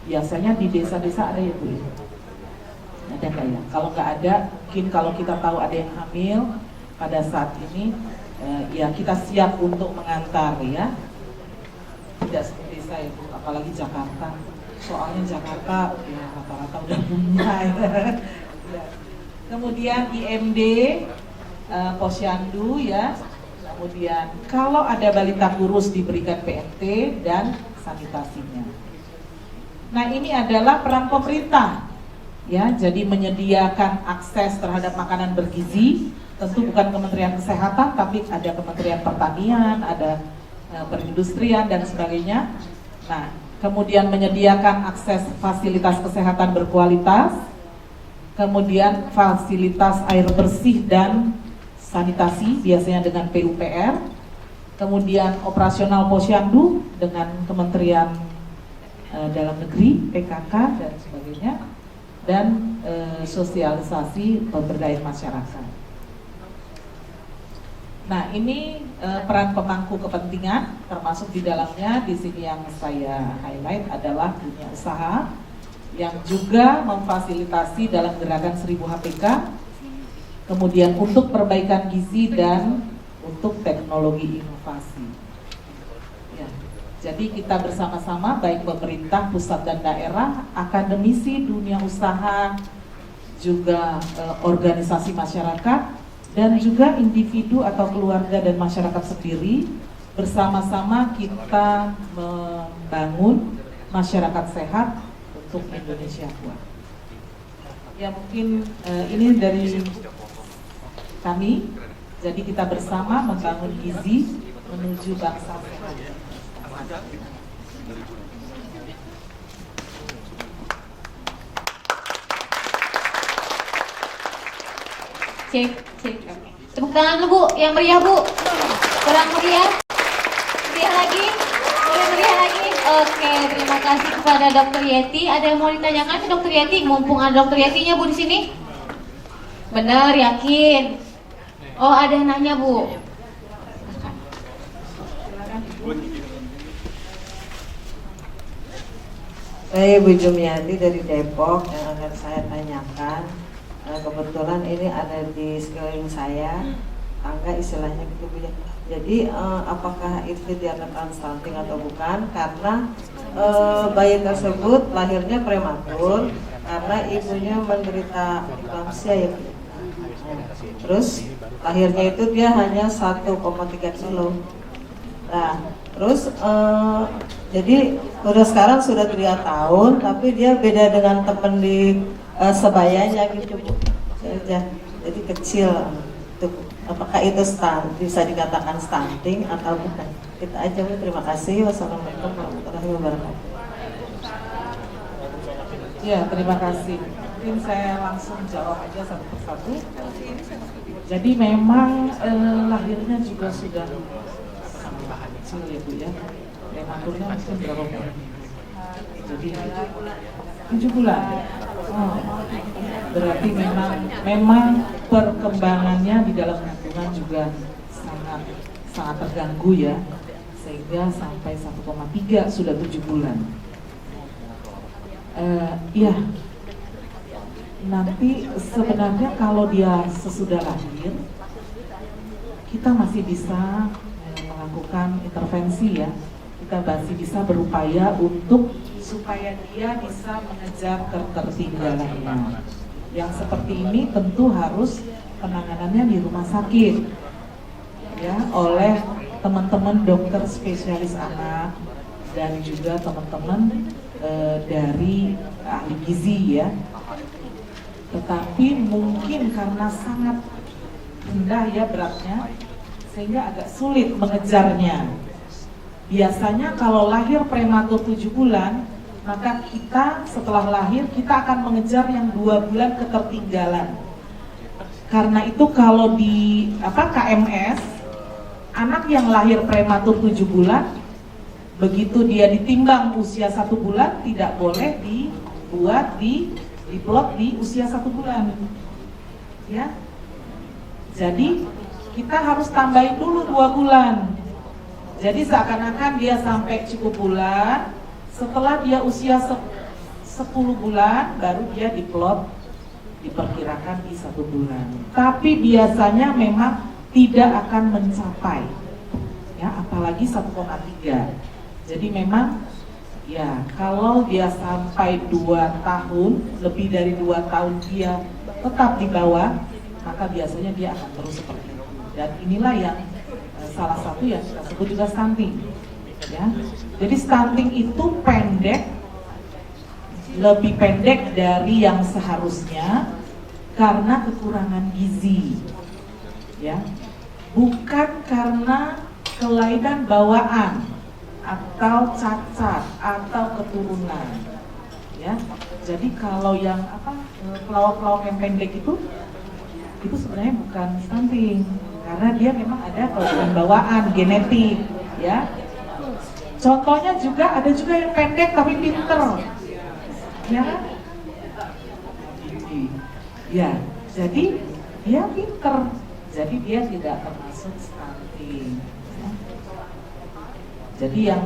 Biasanya di desa-desa ada ya Bu? Ada nggak ya? Kalau nggak ada, mungkin kalau kita tahu ada yang hamil pada saat ini, ya kita siap untuk mengantar ya. Tidak seperti saya Bu, apalagi Jakarta. Soalnya Jakarta ya rata-rata udah punya ya. Kemudian IMD, posyandu ya. Kemudian kalau ada balita kurus diberikan PNT dan sanitasinya. Nah ini adalah peran pemerintah ya, jadi menyediakan akses terhadap makanan bergizi. Tentu bukan Kementerian Kesehatan, tapi ada Kementerian Pertanian, ada perindustrian dan sebagainya. Nah kemudian menyediakan akses fasilitas kesehatan berkualitas, kemudian fasilitas air bersih dan sanitasi biasanya dengan PUPR, kemudian operasional posyandu dengan Kementerian Dalam Negeri, PKK dan sebagainya, dan sosialisasi pemberdayaan masyarakat. Nah, ini peran pemangku kepentingan, termasuk di dalamnya di sini yang saya highlight adalah dunia usaha yang juga memfasilitasi dalam gerakan 1000 HPK, kemudian untuk perbaikan gizi dan untuk teknologi inovasi. Ya, jadi kita bersama-sama baik pemerintah pusat dan daerah, akademisi, dunia usaha, juga organisasi masyarakat, dan juga individu atau keluarga dan masyarakat sendiri, bersama-sama kita membangun masyarakat sehat untuk Indonesia kuat. Ya, mungkin ini dari kami, jadi kita bersama membangun gizi menuju bangsa sehat.
Cek. Tepuk tangan dulu Bu, yang meriah Bu. Kurang meriah? Meriah lagi? Boleh meriah lagi? Oke, terima kasih kepada Dr. Yeti. Ada yang mau ditanyakan ke Dr. Yeti? Mumpung ada Dr. Yetinya Bu di sini. Benar, yakin? Oh, ada yang nanya Bu.
Saya Ibu Jumiati dari Depok. Yang akan saya tanyakan, kebetulan ini ada di sekeliling saya, tangga istilahnya gitu Bu ya. Jadi apakah itu diantarkan stunting atau bukan? Karena bayi tersebut lahirnya prematur karena ibunya menderita eklamsia ya Bu. Terus lahirnya itu dia hanya 1,3 kilo. Nah, terus jadi udah sekarang sudah 3 tahun, tapi dia beda dengan temen di sebayanya gitu Bu. Jadi kecil. Apakah itu bisa dikatakan stunting atau bukan? Kita aja Bu, terima kasih. Wassalamualaikum warahmatullahi wabarakatuh.
Ya, terima kasih. Mungkin saya langsung jawab aja satu persatu. Jadi memang lahirnya juga sudah sangat kecil ya Bu ya. Prematurnya mungkin berapa bulan? Jadi 7 bulan. Oh, berarti memang perkembangannya di dalam kandungan juga sangat terganggu ya, sehingga sampai 1,3 sudah 7 bulan. Ya, nanti sebenarnya kalau dia sesudah lahir, kita masih bisa melakukan intervensi ya. Kita masih bisa berupaya untuk supaya dia bisa mengejar ketertinggalannya. Yang seperti ini tentu harus penanganannya di rumah sakit ya, oleh teman-teman dokter spesialis anak dan juga teman-teman dari ahli gizi ya. Tetapi mungkin karena sangat rendah ya beratnya, sehingga agak sulit mengejarnya. Biasanya kalau lahir prematur 7 bulan, maka kita setelah lahir kita akan mengejar yang 2 bulan ketertinggalan. Karena itu kalau di KMS, anak yang lahir prematur 7 bulan, begitu dia ditimbang usia 1 bulan, tidak boleh dibuat diplot di usia 1 bulan. Ya. Jadi kita harus tambahin dulu 2 bulan. Jadi seakan-akan dia sampai cukup bulan, setelah dia usia 10 bulan baru dia diplot, diperkirakan di 1 bulan. Tapi biasanya memang tidak akan mencapai, ya apalagi 1,3. Jadi memang ya kalau dia sampai 2 tahun, lebih dari 2 tahun dia tetap di bawah, maka biasanya dia akan terus seperti itu. Dan inilah yang salah satu yang kita sebut juga stunting ya. Jadi stunting itu pendek, lebih pendek dari yang seharusnya karena kekurangan gizi ya, bukan karena kelainan bawaan atau cacat atau keturunan ya. Jadi kalau yang pelawak-pelawak yang pendek itu itu sebenarnya bukan stunting karena dia memang ada kelainan bawaan genetik, ya. Contohnya juga ada juga yang pendek tapi pinter, ya. Ya, jadi dia pinter, jadi dia tidak termasuk stunting. Jadi yang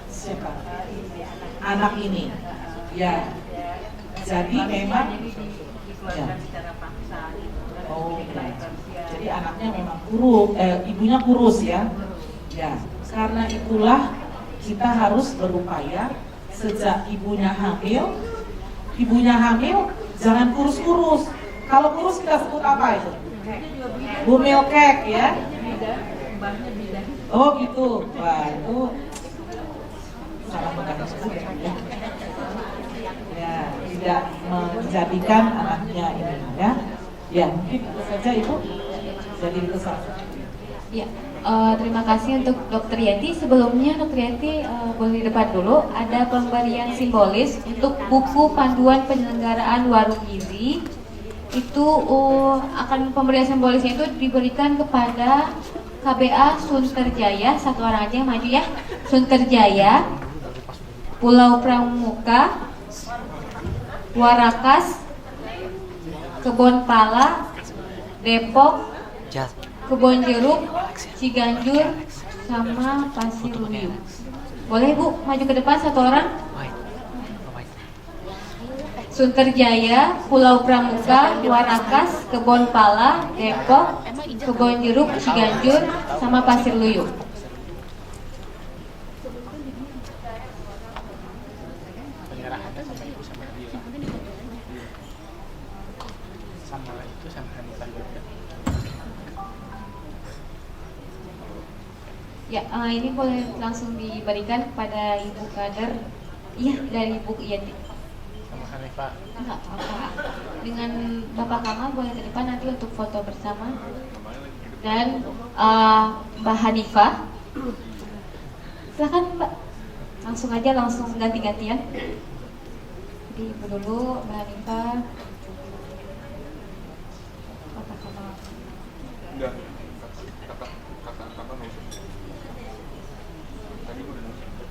siapa? Anak ini, ya. Jadi memang, ya. Oh, jadi anaknya memang kurus, ibunya kurus ya. Ya, karena itulah kita harus berupaya sejak ibunya hamil jangan kurus-kurus. Kalau kurus kita sebut apa itu? Bumil cake ya. Oh gitu. Wah itu salah mengenai ya. Ya, tidak menjadikan anaknya ini ya. Ya, mungkin itu saja Ibu. Jadi itu saja.
Ya, terima kasih untuk Dokter Yeti. Sebelumnya Dokter Yeti boleh di depan dulu. Ada pemberian simbolis untuk buku panduan penyelenggaraan warung gizi. Itu akan pemberian simbolisnya itu diberikan kepada KBA Sunterjaya. Satu orang aja yang maju ya. Sunterjaya, Pulau Pramuka, Warakas, Kebonpala, Depok, Kebon Jeruk, Ciganjur, sama Pasir Luyu. Boleh Bu, maju ke depan satu orang. Sunterjaya, Pulau Pramuka, Warakas, Kebonpala, Depok, Kebon Jeruk, Ciganjur, sama Pasir Luyu. Ya, ini boleh langsung diberikan kepada Ibu Kader. Iya, dari Ibu Yeti.
Sama Hanifah.
Enggak apa-apa. Dengan Bapak Kamal boleh ke depan nanti untuk foto bersama. Dan Mbak Hanifah. Silakan Mbak. Langsung ganti-gantian. Jadi Ibu dulu, Mbak Hanifah. Bapak Kamal.
Enggak. Kata nusuk. Tadi udah nusuk.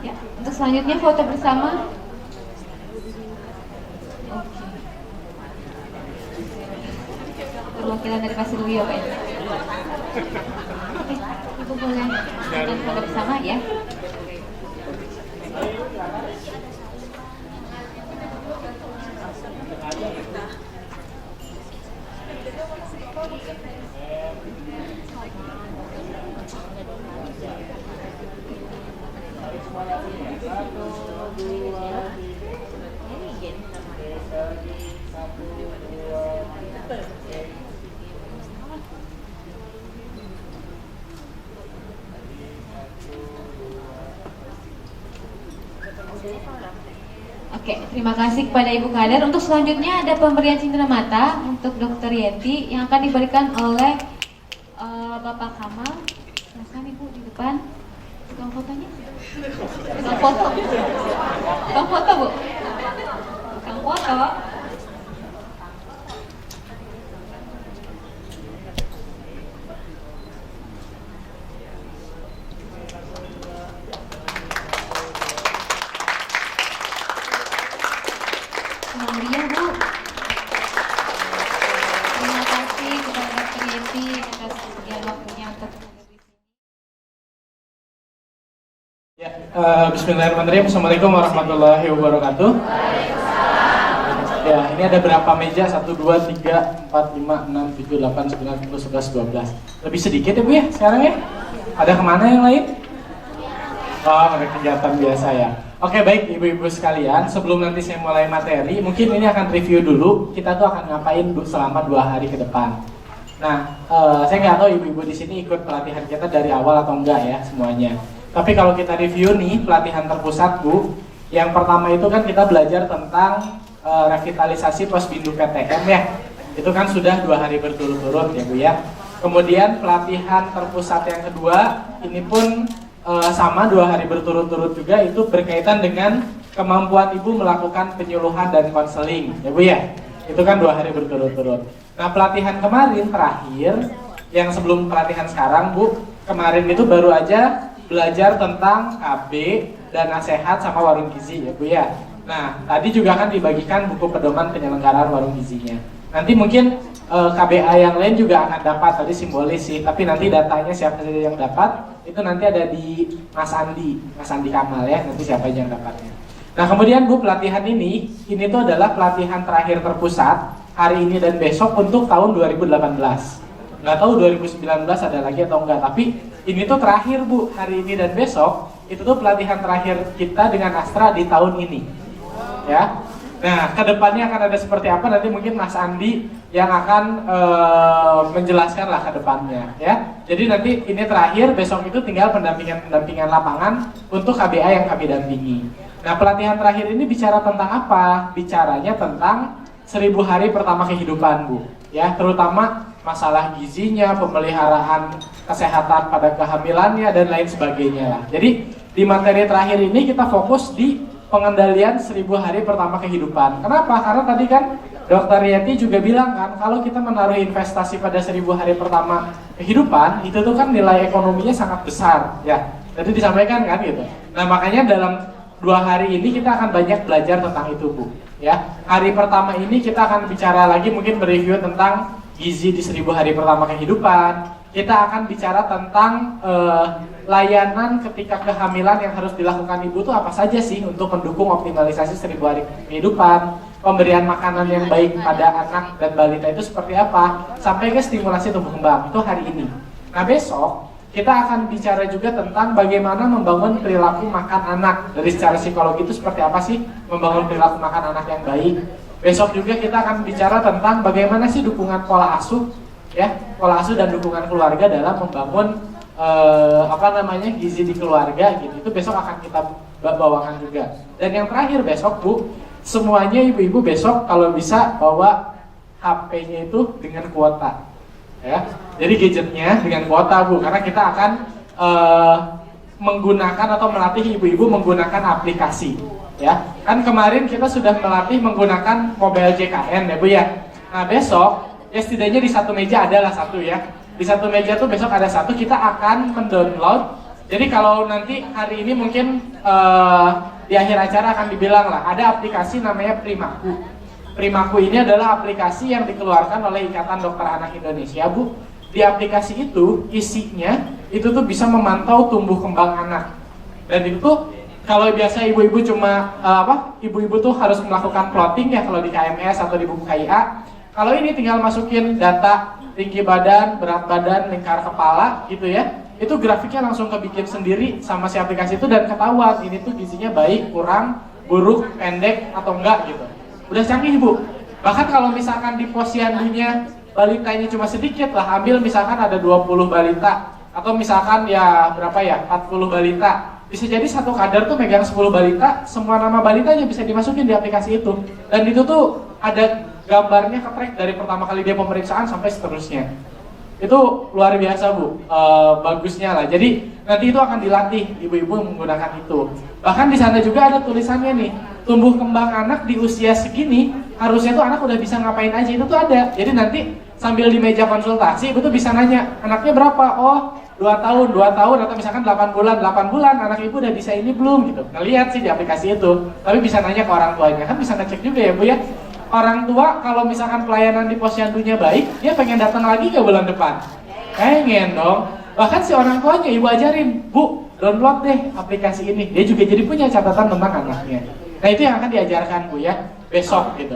Ya, untuk selanjutnya foto bersama. Perwakilan dari Pasir Luyo Pak. Oke, Ibu boleh ambil foto bersama ya. Oke, terima kasih kepada Ibu Kader. Untuk selanjutnya ada pemberian cindera mata untuk Dokter Yeti yang akan diberikan oleh Bapak Kamal. Silakan Ibu di depan. Tukang fotonya? Tukang foto. Tukang foto Bu. Tukang foto. Meriah Bu. Terima kasih kepada Dokter Yeti atas kesediaan waktunya untuk
Bismillahirrahmanirrahim. Assalamualaikum warahmatullahi wabarakatuh. Ya,
Ya, ini ada berapa meja? 1, 2, 3, 4, 5, 6, 7, 8, 9, 10, 11, 12. Lebih sedikit ya Bu ya sekarang ya? Ada kemana yang lain? Oh, ada kegiatan biasa ya. Oke, baik ibu-ibu sekalian, sebelum nanti saya mulai materi, mungkin ini akan review dulu, kita tuh akan ngapain selama 2 hari ke depan. Nah, saya nggak tahu ibu-ibu di sini ikut pelatihan kita dari awal atau enggak ya semuanya. Tapi kalau kita review nih, pelatihan terpusat Bu, yang pertama itu kan kita belajar tentang revitalisasi Posbindu PTM ya. Itu kan sudah 2 hari berturut-turut ya Bu ya. Kemudian pelatihan terpusat yang kedua, ini pun sama 2 hari berturut-turut juga, itu berkaitan dengan kemampuan ibu melakukan penyuluhan dan konseling ya Bu ya. Itu kan 2 hari berturut-turut. Nah pelatihan kemarin terakhir, yang sebelum pelatihan sekarang Bu, kemarin itu baru aja belajar tentang KB, dana sehat sama warung gizi ya Bu ya. Nah tadi juga kan dibagikan buku pedoman penyelenggaraan warung gizinya. Nanti mungkin KBA yang lain juga akan dapat, tadi simbolis sih, tapi nanti datanya siapa saja yang dapat itu nanti ada di Mas Andi Kamal ya, nanti siapa yang dapatnya. Nah kemudian Bu, pelatihan ini tuh adalah pelatihan terakhir terpusat hari ini dan besok untuk tahun 2018. Nggak tahu 2019 ada lagi atau enggak, tapi ini tuh terakhir Bu, hari ini dan besok itu tuh pelatihan terakhir kita dengan Astra di tahun ini ya. Nah, kedepannya akan ada seperti apa nanti mungkin Mas Andi yang akan menjelaskan lah ke depannya ya. Jadi nanti ini terakhir, besok itu tinggal pendampingan lapangan untuk KBA yang kami dampingi. Nah, pelatihan terakhir ini bicara tentang apa? Bicaranya tentang 1000 hari pertama kehidupan Bu. Ya, terutama masalah gizinya, pemeliharaan kesehatan pada kehamilannya dan lain sebagainya lah. Jadi di materi terakhir ini kita fokus di pengendalian 1000 hari pertama kehidupan. Kenapa? Karena tadi kan Dr. Yeti juga bilang kan, kalau kita menaruh investasi pada 1000 hari pertama kehidupan, itu tuh kan nilai ekonominya sangat besar ya. Tadi disampaikan kan gitu. Nah makanya dalam 2 hari ini kita akan banyak belajar tentang itu Bu ya. Hari pertama ini kita akan bicara lagi, mungkin mereview tentang gizi di 1000 hari pertama kehidupan. Kita akan bicara tentang layanan ketika kehamilan yang harus dilakukan ibu itu apa saja sih untuk mendukung optimalisasi 1000 hari kehidupan, pemberian makanan yang baik pada anak dan balita itu seperti apa, sampai ke stimulasi tumbuh kembang, itu hari ini. Nah besok kita akan bicara juga tentang bagaimana membangun perilaku makan anak, dari secara psikologi itu seperti apa sih membangun perilaku makan anak yang baik. Besok juga kita akan bicara tentang bagaimana sih dukungan pola asuh ya, pola asuh dan dukungan keluarga dalam membangun gizi di keluarga gitu. Itu besok akan kita bawakan juga. Dan yang terakhir besok Bu, semuanya ibu-ibu besok kalau bisa bawa HP-nya itu dengan kuota ya. Jadi gadgetnya dengan kuota Bu, karena kita akan menggunakan atau melatih ibu-ibu menggunakan aplikasi ya. Kan kemarin kita sudah melatih menggunakan mobile JKN ya Bu ya. Nah besok ya setidaknya di satu meja adalah satu ya. Di satu meja tuh besok ada satu, kita akan mendownload. Jadi kalau nanti hari ini mungkin di akhir acara akan dibilang lah, ada aplikasi namanya Primaku. Primaku ini adalah aplikasi yang dikeluarkan oleh Ikatan Dokter Anak Indonesia Bu. Di aplikasi itu isinya itu tuh bisa memantau tumbuh kembang anak. Dan itu tuh kalau biasa ibu-ibu cuma ibu-ibu tuh harus melakukan plotting ya kalau di KMS atau di buku KIA. Kalau ini tinggal masukin data tinggi badan, berat badan, lingkar kepala gitu ya. Itu grafiknya langsung kebikin sendiri sama si aplikasi itu dan ketahuan ini tuh gizinya baik, kurang, buruk, pendek atau enggak gitu. Udah canggih Bu. Bahkan kalau misalkan di posyandunya balitanya cuma sedikit lah, ambil misalkan ada 20 balita atau misalkan ya berapa ya, 40 balita. Bisa jadi satu kadar tuh megang 10 balita, semua nama balitanya bisa dimasukin di aplikasi itu. Dan itu tuh ada gambarnya ke-track dari pertama kali dia pemeriksaan sampai seterusnya. Itu luar biasa Bu, bagusnya lah. Jadi nanti itu akan dilatih ibu-ibu menggunakan itu. Bahkan di sana juga ada tulisannya nih, tumbuh kembang anak di usia segini harusnya tuh anak udah bisa ngapain aja, itu tuh ada. Jadi nanti sambil di meja konsultasi ibu tuh bisa nanya, anaknya berapa? Oh 2 tahun atau misalkan 8 bulan anak ibu udah bisa ini belum gitu. Ngelihat sih di aplikasi itu, tapi bisa nanya ke orang tuanya, kan bisa ngecek juga ya Bu ya. Orang tua kalau misalkan pelayanan di posyandunya baik, dia pengen datang lagi ke bulan depan. Pengen dong. Bahkan si orang tuanya ibu ajarin, Bu, download deh aplikasi ini. Dia juga jadi punya catatan tentang anaknya. Nah itu yang akan diajarkan Bu ya, besok gitu.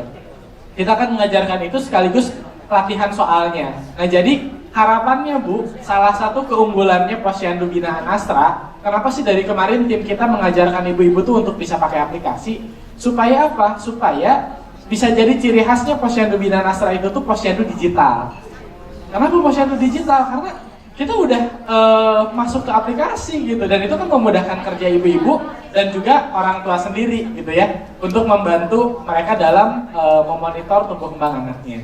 kita akan mengajarkan itu sekaligus latihan soalnya. Nah jadi harapannya Bu, salah satu keunggulannya Posyandu Binaan Astra, kenapa sih dari kemarin tim kita mengajarkan ibu-ibu tuh untuk bisa pakai aplikasi? Supaya apa? Supaya bisa jadi ciri khasnya Posyandu Binaan Astra itu tuh posyandu digital. Kenapa posyandu digital? Karena kita udah masuk ke aplikasi gitu, dan itu kan memudahkan kerja ibu-ibu dan juga orang tua sendiri gitu ya, untuk membantu mereka dalam memonitor tumbuh kembang anaknya.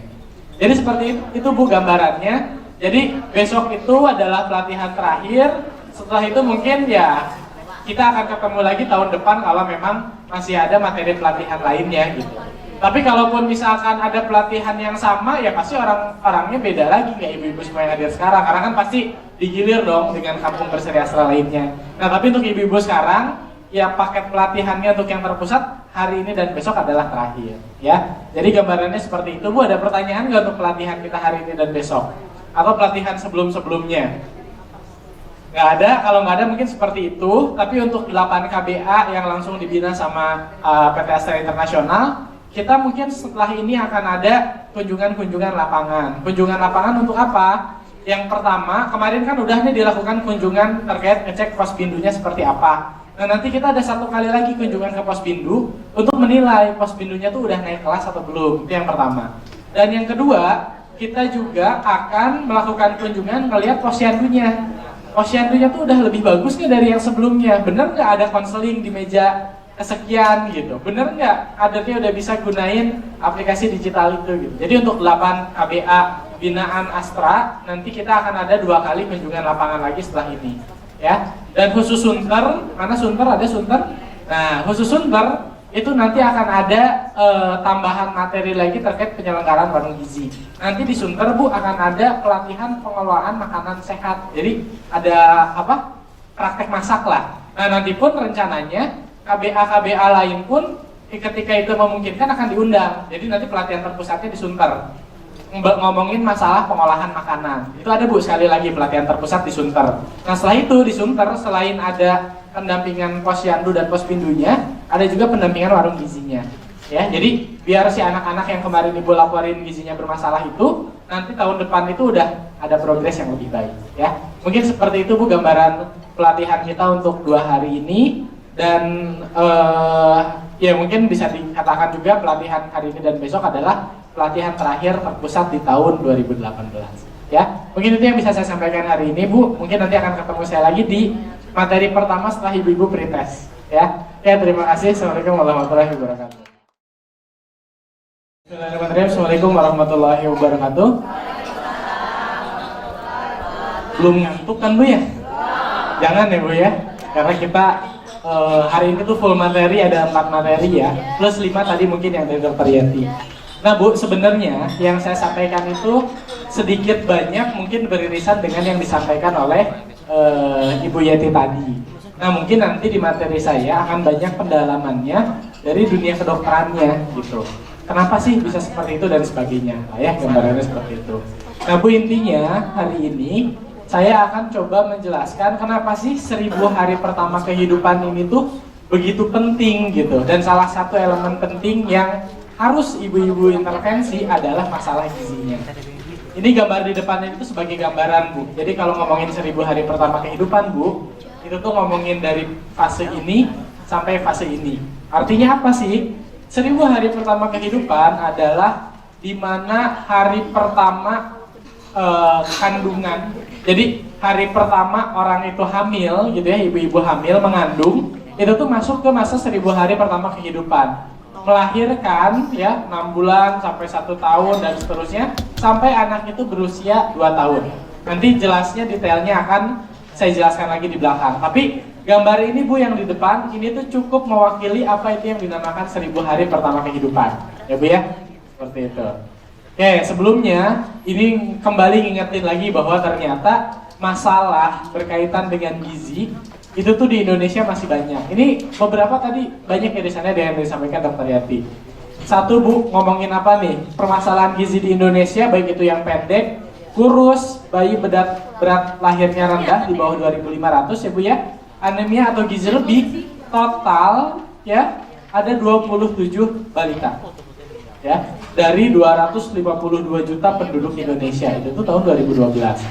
Jadi seperti itu Bu gambarannya. Jadi besok itu adalah pelatihan terakhir. Setelah itu mungkin ya kita akan ketemu lagi tahun depan kalau memang masih ada materi pelatihan lainnya gitu. Tapi kalaupun misalkan ada pelatihan yang sama, ya pasti orangnya beda lagi kayak ibu-ibu semua yang hadir sekarang. Karena kan pasti digilir dong dengan kampung berseri astra lainnya. Nah tapi untuk ibu-ibu sekarang, ya paket pelatihannya untuk yang terpusat hari ini dan besok adalah terakhir. Ya, jadi gambarannya seperti itu. Bu, ada pertanyaan nggak untuk pelatihan kita hari ini dan besok? Atau pelatihan sebelum-sebelumnya? Nggak ada, kalau nggak ada mungkin seperti itu. Tapi untuk 8 KBA yang langsung dibina sama PT Astra Internasional, kita mungkin setelah ini akan ada kunjungan-kunjungan lapangan. Kunjungan lapangan untuk apa? Yang pertama, kemarin kan udah nih dilakukan kunjungan terkait ngecek Posbindunya seperti apa. Nah nanti kita ada 1 kali lagi kunjungan ke Posbindu untuk menilai Posbindunya tuh udah naik kelas atau belum. Itu yang pertama. Dan yang kedua, kita juga akan melakukan kunjungan ngelihat posyandunya. Posyandunya tuh udah lebih bagus nggak dari yang sebelumnya? Bener nggak ada konseling di meja kesekian gitu? Bener nggak kadernya udah bisa gunain aplikasi digital itu gitu? Jadi untuk 8 KBA binaan Astra nanti kita akan ada 2 kali kunjungan lapangan lagi setelah ini ya. Dan khusus Sunter, mana Sunter ada Sunter? Nah khusus Sunter itu nanti akan ada tambahan materi lagi terkait penyelenggaraan warung gizi. Nanti di Sunter Bu akan ada pelatihan pengelolaan makanan sehat. Jadi ada apa? Praktek masak lah. Nah nanti pun rencananya KBA lain pun ketika itu memungkinkan akan diundang. Jadi nanti pelatihan terpusatnya di Sunter ngomongin masalah pengolahan makanan. Itu ada Bu sekali lagi pelatihan terpusat di Sunter. Nah setelah itu di Sunter selain ada pendampingan Posyandu dan Pospindunya, ada juga pendampingan warung gizinya. Ya, jadi biar si anak-anak yang kemarin Ibu laporin gizinya bermasalah itu nanti tahun depan itu udah ada progres yang lebih baik. Ya, mungkin seperti itu Bu gambaran pelatihan kita untuk 2 hari ini. Dan ya mungkin bisa dikatakan juga pelatihan hari ini dan besok adalah pelatihan terakhir terpusat di tahun 2018 ya. Mungkin itu yang bisa saya sampaikan hari ini Bu. Mungkin nanti akan ketemu saya lagi di materi pertama setelah ibu-ibu pretest ya. Ya terima kasih. Assalamualaikum warahmatullahi wabarakatuh. Assalamualaikum warahmatullahi wabarakatuh. Belum ngantuk kan Bu ya? Jangan ya Bu ya, karena kita hari ini tuh full materi, ada 4 materi ya, plus 5 tadi mungkin yang dari Dr. Yeti. Nah Bu, sebenarnya yang saya sampaikan itu sedikit banyak mungkin beririsan dengan yang disampaikan oleh Ibu Yeti tadi. Nah mungkin nanti di materi saya akan banyak pendalamannya dari dunia kedokterannya gitu. Kenapa sih bisa seperti itu dan sebagainya, nah, ya gambarannya seperti itu. Nah Bu, intinya hari ini saya akan coba menjelaskan kenapa sih 1000 hari pertama kehidupan ini tuh begitu penting gitu. Dan salah satu elemen penting yang harus ibu-ibu intervensi adalah masalah gizinya. Ini gambar di depannya itu sebagai gambaran Bu. Jadi kalau ngomongin 1000 hari pertama kehidupan Bu, itu tuh ngomongin dari fase ini sampai fase ini. Artinya apa sih? 1000 hari pertama kehidupan adalah dimana hari pertama kandungan. Jadi hari pertama orang itu hamil gitu ya, ibu-ibu hamil mengandung, itu tuh masuk ke masa 1000 hari pertama kehidupan. Melahirkan ya 6 bulan sampai 1 tahun dan seterusnya sampai anak itu berusia 2 tahun. Nanti jelasnya detailnya akan saya jelaskan lagi di belakang. Tapi gambar ini Bu yang di depan ini tuh cukup mewakili apa itu yang dinamakan 1000 hari pertama kehidupan. Ya Bu ya, seperti itu. Oke, sebelumnya ini kembali ngingetin lagi bahwa ternyata masalah berkaitan dengan gizi itu tuh di Indonesia masih banyak. Ini beberapa tadi banyak irisannya dengan yang disampaikan Dr. Yati. 1 Bu, ngomongin apa nih? Permasalahan gizi di Indonesia, baik itu yang pendek, kurus, bayi berat lahirnya rendah di bawah 2.500 ya Bu ya, anemia atau gizi lebih, total ya ada 27 balita. ya, dari 252 juta penduduk Indonesia. Itu tuh tahun 2012.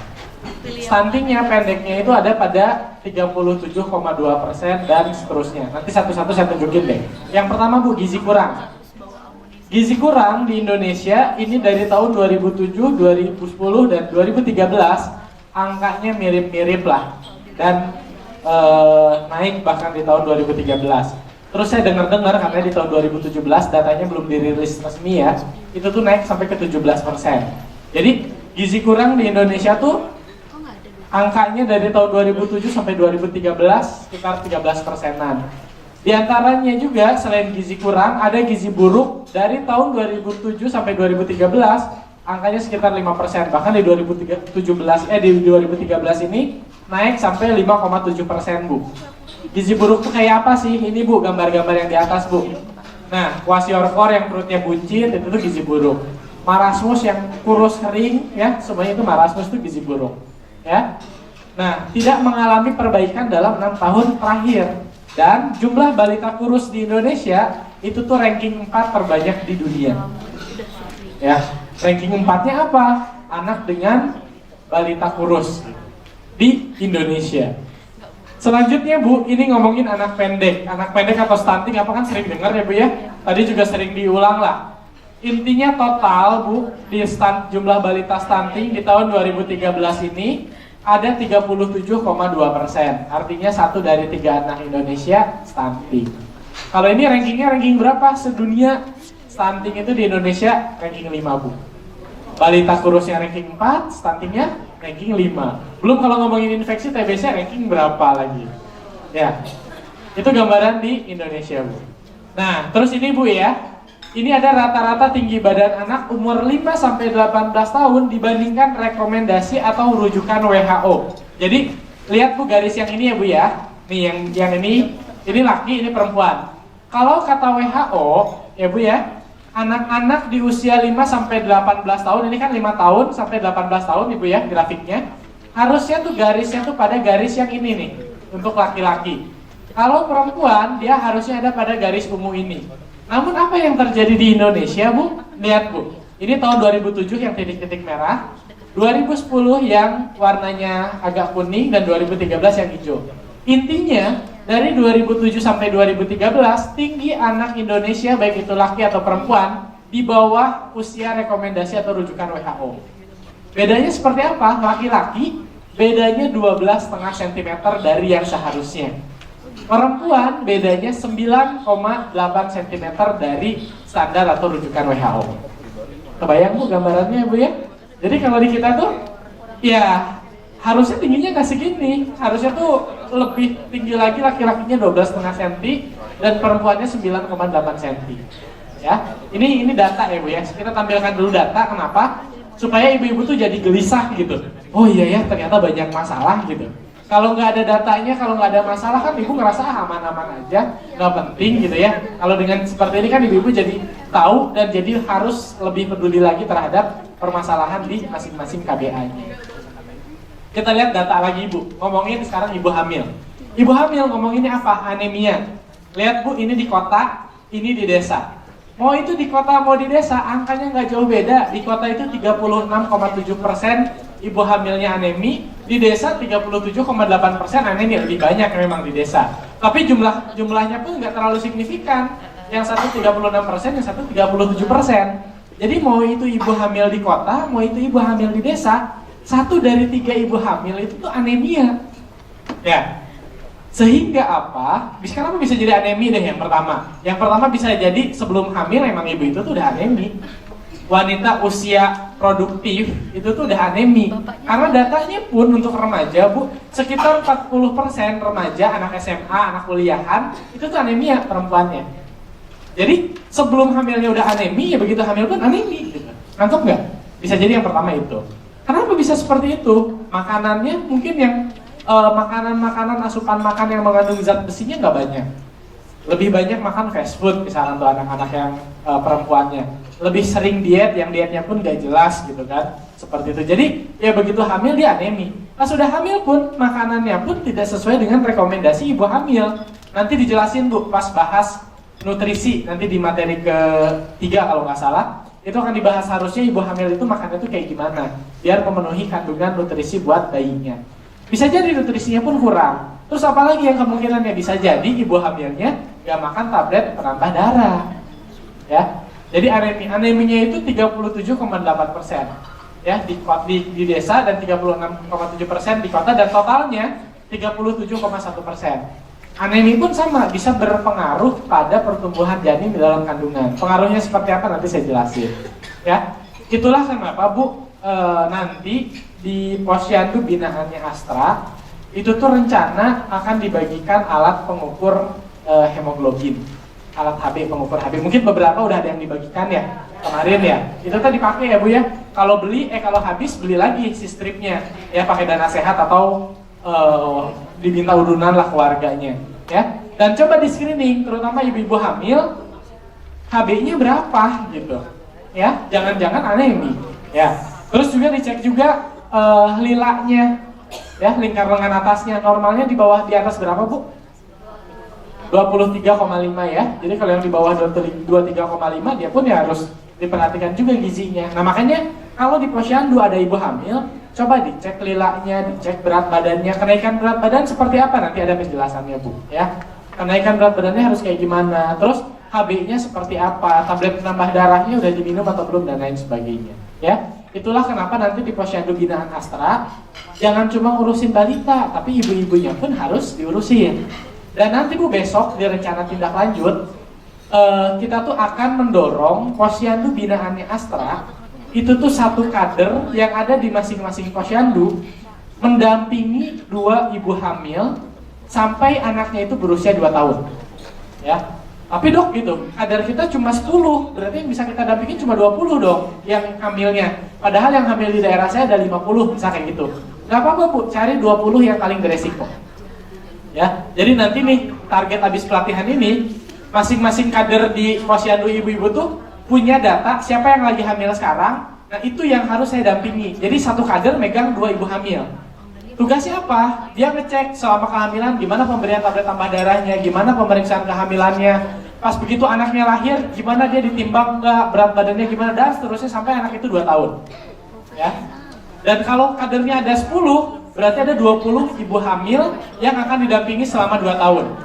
Stuntingnya pendeknya itu ada pada 37,2% dan seterusnya. Nanti satu-satu saya tunjukin deh. Yang pertama Bu, gizi kurang. Gizi kurang di Indonesia ini dari tahun 2007, 2010, dan 2013 angkanya mirip-mirip lah. Dan naik bahkan di tahun 2013. Terus saya dengar-dengar katanya di tahun 2017 datanya belum dirilis resmi ya, itu tuh naik sampai ke 17%. Jadi gizi kurang di Indonesia tuh angkanya dari tahun 2007 sampai 2013 sekitar 13%-an. Di antaranya juga selain gizi kurang ada gizi buruk dari tahun 2007 sampai 2013 angkanya sekitar 5%. Bahkan di 2013 ini naik sampai 5,7% Bu. Gizi buruk tuh kayak apa sih? Ini Bu, gambar-gambar yang di atas Bu. Nah, kwashiorkor yang perutnya buncit itu tuh gizi buruk. Marasmus yang kurus kering ya, semuanya itu marasmus itu gizi buruk. Ya. Nah, tidak mengalami perbaikan dalam 6 tahun terakhir. Dan jumlah balita kurus di Indonesia itu tuh ranking 4 terbanyak di dunia. Ya, ranking 4-nya apa? Anak dengan balita kurus di Indonesia. Selanjutnya Bu, ini ngomongin anak pendek. Anak pendek atau stunting apa kan sering dengar ya Bu ya. Tadi juga sering diulang lah. Intinya total Bu, di jumlah balita stunting di tahun 2013 ini ada 37,2%. Artinya 1 dari 3 anak Indonesia stunting. Kalau ini rankingnya ranking berapa sedunia? Stunting itu di Indonesia ranking 5 Bu. Balita kurusnya ranking 4, stuntingnya ranking 5. Belum kalau ngomongin infeksi TBC ranking berapa lagi. Ya, itu gambaran di Indonesia Bu. Nah, terus ini Bu ya. Ini ada rata-rata tinggi badan anak umur 5-18 tahun dibandingkan rekomendasi atau rujukan WHO. Jadi, lihat Bu garis yang ini ya Bu ya. Nih yang ini laki, ini perempuan. Kalau kata WHO, ya Bu ya, anak-anak di usia 5-18 tahun, ini kan 5 tahun sampai 18 tahun Ibu ya grafiknya. Harusnya tuh garisnya tuh pada garis yang ini nih, untuk laki-laki. Kalau perempuan, dia harusnya ada pada garis ungu ini. Namun apa yang terjadi di Indonesia Bu? Lihat Bu, ini tahun 2007 yang titik-titik merah, 2010 yang warnanya agak kuning, dan 2013 yang hijau. Intinya, dari 2007 sampai 2013, tinggi anak Indonesia, baik itu laki atau perempuan, di bawah usia rekomendasi atau rujukan WHO. Bedanya seperti apa? Laki-laki, bedanya 12,5 cm dari yang seharusnya. Perempuan, bedanya 9,8 cm dari standar atau rujukan WHO. Kebayang Bu gambarannya Bu ya? Jadi kalau di kita tuh, ya harusnya tingginya nggak segini, harusnya tuh lebih tinggi lagi, laki-lakinya 12,5 cm dan perempuannya 9,8 cm. Ya, ini data ya Bu ya. Kita tampilkan dulu data, kenapa? Supaya ibu-ibu tuh jadi gelisah gitu. Oh iya ya, ternyata banyak masalah gitu. Kalau nggak ada datanya, kalau nggak ada masalah kan ibu ngerasa aman-aman aja, nggak penting gitu ya. Kalau dengan seperti ini kan ibu-ibu jadi tahu dan jadi harus lebih peduli lagi terhadap permasalahan di masing-masing KBA-nya. Kita lihat data lagi Bu, ngomongin sekarang ibu hamil. Ibu hamil ngomonginnya apa? Anemia. Lihat Bu, ini di kota, ini di desa. Mau itu di kota, mau di desa, angkanya nggak jauh beda. Di kota itu 36,7% ibu hamilnya anemi, di desa 37,8% anemi, lebih banyak memang di desa. Tapi jumlahnya pun nggak terlalu signifikan. Yang satu 36%, yang satu 37%. Jadi mau itu ibu hamil di kota, mau itu ibu hamil di desa, 1 dari 3 ibu hamil itu tuh anemia. Ya. Sehingga apa? Kenapa bisa jadi anemi deh yang pertama? Yang pertama bisa jadi sebelum hamil emang ibu itu tuh udah anemi. Wanita usia produktif itu tuh udah anemi. Karena datanya pun untuk remaja Bu, sekitar 40% remaja, anak SMA, anak kuliahan, itu tuh anemia perempuannya. Jadi sebelum hamilnya udah anemi, ya begitu hamil pun anemi gitu. Nangkep nggak? Bisa jadi yang pertama itu. Kenapa bisa seperti itu? Makanannya mungkin yang makanan-makanan, asupan makan yang mengandung zat besinya nggak banyak. Lebih banyak makan fast food misalnya untuk anak-anak yang perempuannya. Lebih sering diet, yang dietnya pun nggak jelas gitu kan. Seperti itu. Jadi ya begitu hamil dia anemi. Pas sudah hamil pun makanannya pun tidak sesuai dengan rekomendasi ibu hamil. Nanti dijelasin Bu pas bahas nutrisi nanti di materi ketiga kalau nggak salah. Itu akan dibahas harusnya ibu hamil itu makannya tuh kayak gimana biar memenuhi kandungan nutrisi buat bayinya. Bisa jadi nutrisinya pun kurang. Terus apalagi yang kemungkinannya bisa jadi ibu hamilnya nggak makan tablet penambah darah, ya. Jadi aneminya itu 37,8%, ya di desa dan 36,7% di kota dan totalnya 37,1%. Anemi pun sama, bisa berpengaruh pada pertumbuhan janin di dalam kandungan. Pengaruhnya seperti apa nanti saya jelasin. Ya, itulah kenapa Bu nanti di posyandu binaannya Astra itu tuh rencana akan dibagikan alat pengukur hemoglobin, alat HB pengukur HB. Mungkin beberapa udah ada yang dibagikan ya kemarin ya. Itu tuh dipakai ya Bu ya. Kalau kalau habis beli lagi si stripnya ya pakai dana sehat atau diminta urunan lah keluarganya ya. Dan coba di screening terutama ibu-ibu hamil HB-nya berapa gitu ya, jangan-jangan anemi ya. Terus juga dicek juga lilaknya ya, lingkar lengan atasnya normalnya di atas berapa Bu? 23,5 ya. Jadi kalau yang di bawah 23,5 dia pun ya harus diperhatikan juga gizinya. Nah makanya kalau di posyandu ada ibu hamil, coba dicek lilaknya, dicek berat badannya. Kenaikan berat badan seperti apa? Nanti ada penjelasannya Bu ya. Kenaikan berat badannya harus kayak gimana, terus HB-nya seperti apa, tablet penambah darahnya udah diminum atau belum, dan lain sebagainya ya. Itulah kenapa nanti di posyandu binaan Astra jangan cuma urusin balita, tapi ibu-ibunya pun harus diurusin. Dan nanti Bu besok di rencana tindak lanjut kita tuh akan mendorong posyandu binaannya Astra itu tuh satu kader yang ada di masing-masing posyandu mendampingi 2 ibu hamil sampai anaknya itu berusia 2 tahun ya. Tapi dok gitu, kader kita cuma 10, berarti yang bisa kita dampingin cuma 20 dong yang hamilnya. Padahal yang hamil di daerah saya ada 50, bisa kayak gitu. Gak apa-apa Bu, cari 20 yang paling beresiko ya. Jadi nanti nih target habis pelatihan ini masing-masing kader di posyandu ibu-ibu tuh punya data siapa yang lagi hamil sekarang. Nah itu yang harus saya dampingi. Jadi satu kader megang 2 ibu hamil. Tugasnya apa? Dia ngecek selama kehamilan gimana pemberian tablet tambah darahnya, gimana pemeriksaan kehamilannya. Pas begitu anaknya lahir, gimana dia ditimbang enggak, berat badannya gimana, dan seterusnya sampai anak itu 2 tahun. Ya. Dan kalau kadernya ada 10, berarti ada 20 ibu hamil yang akan didampingi selama 2 tahun.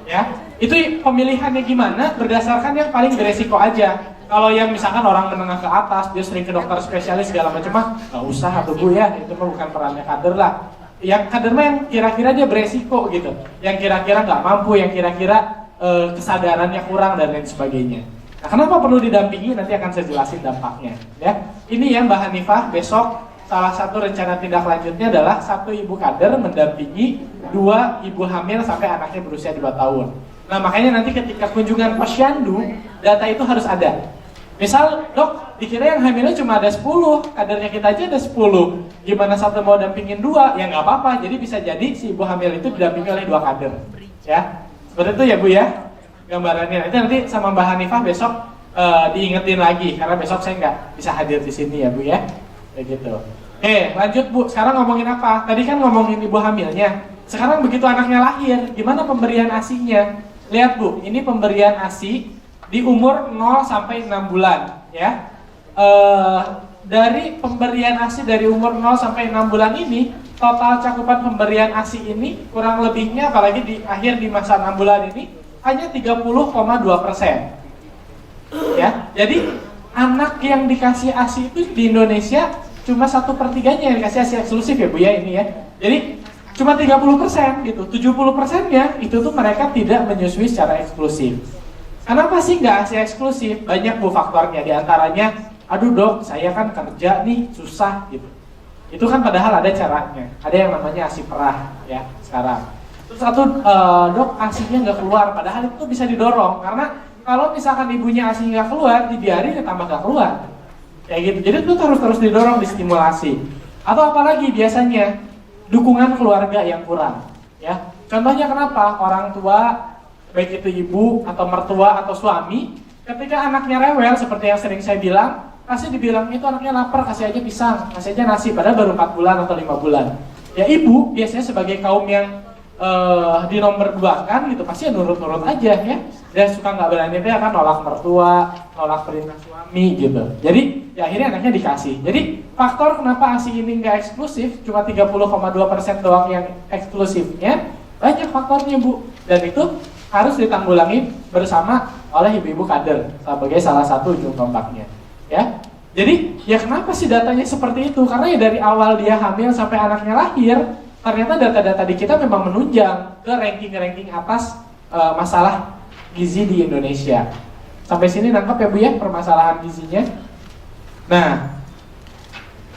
Ya. Itu pemilihannya gimana? Berdasarkan yang paling beresiko aja. Kalau yang misalkan orang menengah ke atas, dia sering ke dokter spesialis segala macam mah, nggak usah atau Bu ya, itu mah bukan perannya kader lah. Yang kader mah yang kira-kira dia beresiko gitu, yang kira-kira nggak mampu, yang kira-kira kesadarannya kurang dan lain sebagainya. Nah, kenapa perlu didampingi? Nanti akan saya jelasin dampaknya. Ya, ini ya Mbak Hanifah, besok salah satu rencana tindak lanjutnya adalah 1 ibu kader mendampingi 2 ibu hamil sampai anaknya berusia 2 tahun. Nah makanya nanti ketika kunjungan posyandu, data itu harus ada. Misal, dok, dikira yang hamilnya cuma ada 10, kadernya kita aja ada 10. Gimana satu mau dampingin 2? Ya nggak apa-apa, jadi bisa jadi si ibu hamil itu didampingi oleh 2 kader. Ya, seperti itu ya Bu ya, gambarannya. Nanti sama Mbak Hanifah besok diingetin lagi, karena besok saya nggak bisa hadir di sini ya Bu ya. Kayak gitu. Oke, lanjut Bu, sekarang ngomongin apa? Tadi kan ngomongin ibu hamilnya. Sekarang begitu anaknya lahir, gimana pemberian ASI-nya? Lihat Bu, ini pemberian ASI di umur 0 sampai 6 bulan ya. Dari pemberian ASI dari umur 0 sampai 6 bulan ini, total cakupan pemberian ASI ini kurang lebihnya, apalagi di akhir di masa 6 bulan ini, hanya 30,2%. Ya, jadi anak yang dikasih ASI itu di Indonesia cuma 1/3 yang dikasih ASI eksklusif ya Bu ya ini ya. Jadi cuma 30% gitu, 70%-nya itu tuh mereka tidak menyusui secara eksklusif. Kenapa sih nggak ASI eksklusif? Banyak Bu faktornya, diantaranya, aduh dok, saya kan kerja nih, susah gitu. Itu kan padahal ada caranya, ada yang namanya ASI perah ya sekarang. Terus dok, ASI-nya nggak keluar, padahal itu bisa didorong, karena kalau misalkan ibunya ASI nggak keluar, dibiarin ya tambah nggak keluar. Kayak gitu, jadi itu terus didorong, distimulasi. Atau apalagi biasanya, dukungan keluarga yang kurang ya. Contohnya kenapa orang tua, baik itu ibu atau mertua atau suami, ketika anaknya rewel seperti yang sering saya bilang, kasih dibilang itu anaknya lapar, kasih aja pisang, kasih aja nasi, padahal baru 4 bulan atau 5 bulan. Ya ibu biasanya sebagai kaum yang di nomor 2 kan gitu, pasti ya nurut-nurut aja ya. Dia suka nggak berani dia kan nolak mertua, nolak perintah suami gitu. Jadi ya akhirnya anaknya dikasih. Jadi faktor kenapa ASI ini nggak eksklusif, cuma 30,2% doang yang eksklusifnya, banyak faktornya Bu. Dan itu harus ditanggulangi bersama oleh ibu-ibu kader sebagai salah satu ujung tombaknya. Ya. Jadi ya kenapa sih datanya seperti itu? Karena ya dari awal dia hamil sampai anaknya lahir, ternyata data-data di kita memang menunjang ke ranking-ranking atas masalah gizi di Indonesia. Sampai sini nangkep ya Bu ya permasalahan gizinya. Nah,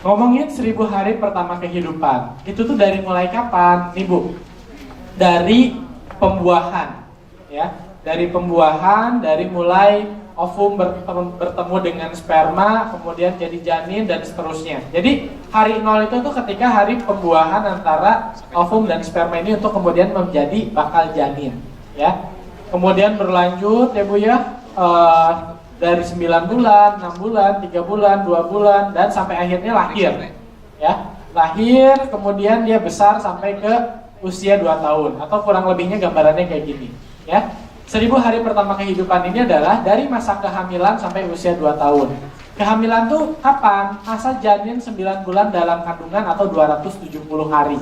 ngomongin 1000 hari pertama kehidupan, itu tuh dari mulai kapan nih Bu? Dari pembuahan ya, dari pembuahan, dari mulai ovum bertemu dengan sperma, kemudian jadi janin dan seterusnya. Jadi hari 0 itu tuh ketika hari pembuahan antara ovum dan sperma ini untuk kemudian menjadi bakal janin, ya. Kemudian berlanjut ya Bu ya, dari 9 bulan, 6 bulan, 3 bulan, 2 bulan dan sampai akhirnya lahir. Ya, lahir kemudian dia besar sampai ke usia 2 tahun atau kurang lebihnya gambarannya kayak gini, ya. 1000 hari pertama kehidupan ini adalah dari masa kehamilan sampai usia 2 tahun. Kehamilan tuh kapan? Masa janin 9 bulan dalam kandungan atau 270 hari.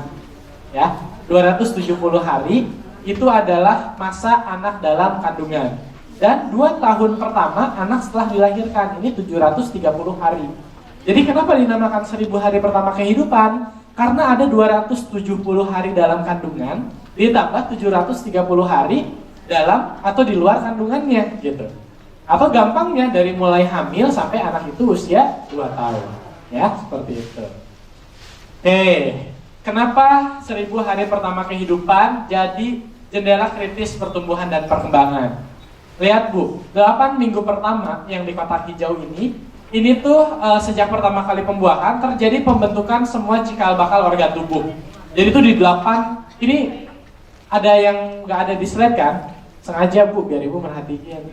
Ya, 270 hari itu adalah masa anak dalam kandungan. Dan 2 tahun pertama anak setelah dilahirkan, ini 730 hari. Jadi kenapa dinamakan 1000 hari pertama kehidupan? Karena ada 270 hari dalam kandungan ditambah 730 hari dalam atau di luar kandungannya gitu. Atau gampangnya dari mulai hamil sampai anak itu usia 2 tahun. Ya, seperti itu. Kenapa 1000 hari pertama kehidupan jadi jendela kritis pertumbuhan dan perkembangan? Lihat Bu, 8 minggu pertama yang di kotak hijau ini tuh sejak pertama kali pembuahan terjadi pembentukan semua cikal bakal organ tubuh. Jadi tuh di 8, ini ada yang nggak ada di slide kan? Sengaja Bu, biar Ibu merhatiin.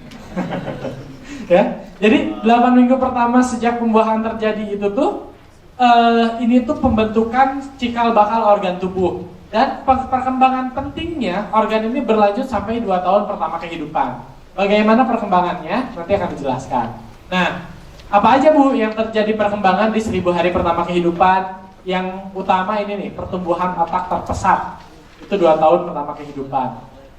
Ya, jadi 8 minggu pertama sejak pembuahan terjadi itu tuh ini tuh pembentukan cikal bakal organ tubuh. Dan perkembangan pentingnya organ ini berlanjut sampai 2 tahun pertama kehidupan. Bagaimana perkembangannya? Nanti akan dijelaskan. Nah, apa aja Bu yang terjadi perkembangan di 1000 hari pertama kehidupan? Yang utama ini nih, pertumbuhan otak terpesat. Itu 2 tahun pertama kehidupan.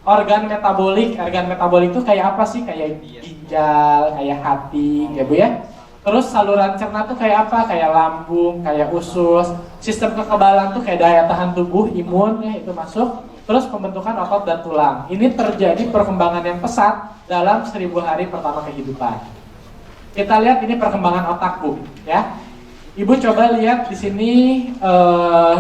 Organ metabolik itu kayak apa sih? Kayak ginjal, kayak hati, ya Bu ya. Terus saluran cerna tuh kayak apa? Kayak lambung, kayak usus. Sistem kekebalan tuh kayak daya tahan tubuh, imun ya itu masuk. Terus pembentukan otot dan tulang. Ini terjadi perkembangan yang pesat dalam 1000 hari pertama kehidupan. Kita lihat ini perkembangan otak Bu, ya. Ibu coba lihat di sini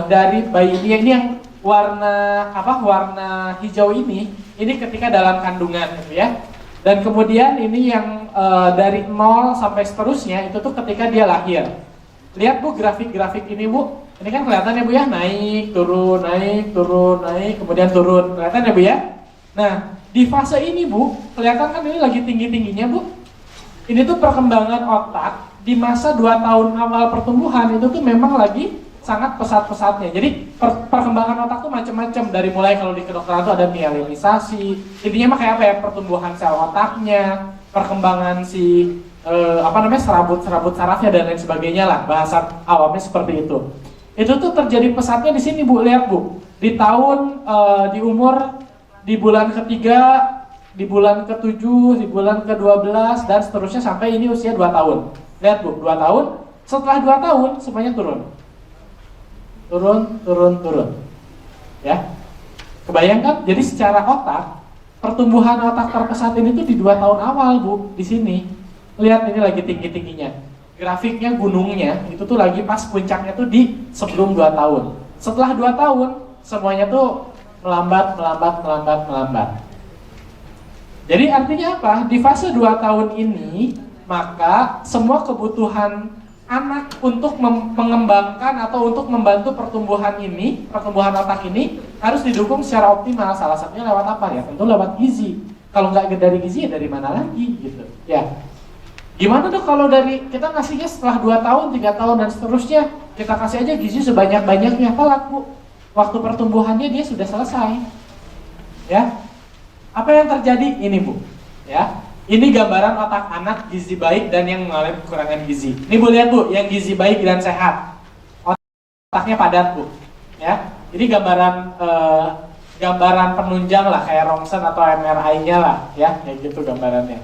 dari bayi ini yang warna hijau ini ketika dalam kandungan gitu ya. Dan kemudian ini yang dari 0 sampai seterusnya itu tuh ketika dia lahir. Lihat Bu grafik-grafik ini Bu. Ini kan kelihatan ya Bu ya, naik, turun, naik, turun, naik, kemudian turun. Kelihatan ya Bu ya? Nah, di fase ini Bu, kelihatan kan ini lagi tinggi-tingginya Bu. Ini tuh perkembangan otak di masa 2 tahun awal pertumbuhan itu tuh memang lagi sangat pesat-pesatnya. Jadi perkembangan otak tuh macam-macam, dari mulai kalau di kedokteran tuh ada mielinisasi. Intinya mah kayak apa ya, pertumbuhan sel otaknya, perkembangan serabut sarafnya dan lain sebagainya lah, bahasa awamnya seperti itu. Itu tuh terjadi pesatnya di sini Bu, lihat Bu. Di tahun di bulan ketiga, di bulan ke-7, di bulan ke-12 dan seterusnya sampai ini usia 2 tahun. Lihat Bu, 2 tahun. Setelah 2 tahun semuanya turun. Turun. Ya. Kebayangkan? Jadi secara otak, pertumbuhan otak terpesat ini tuh di 2 tahun awal Bu, di sini. Lihat ini lagi tinggi-tingginya. Grafiknya gunungnya itu tuh lagi pas puncaknya tuh di sebelum 2 tahun. Setelah 2 tahun semuanya tuh melambat. Jadi artinya apa? Di fase 2 tahun ini maka semua kebutuhan anak untuk mengembangkan atau untuk membantu pertumbuhan otak ini harus didukung secara optimal. Salah satunya lewat apa ya? Tentu lewat gizi. Kalau nggak dari gizi ya dari mana lagi gitu. Ya. Gimana tuh kalau dari kita ngasihnya setelah 2 tahun, 3 tahun dan seterusnya, kita kasih aja gizi sebanyak-banyaknya, apa laku? waktu pertumbuhannya dia sudah selesai. Ya. Apa yang terjadi? Ini Bu, ya. Ini gambaran otak anak gizi baik dan yang mengalami kekurangan gizi. Ini Bu lihat Bu, yang gizi baik dan sehat. Otaknya padat Bu, ya. Ini gambaran penunjang lah, kayak Ronsen atau MRI-nya lah, ya, kayak gitu gambarannya.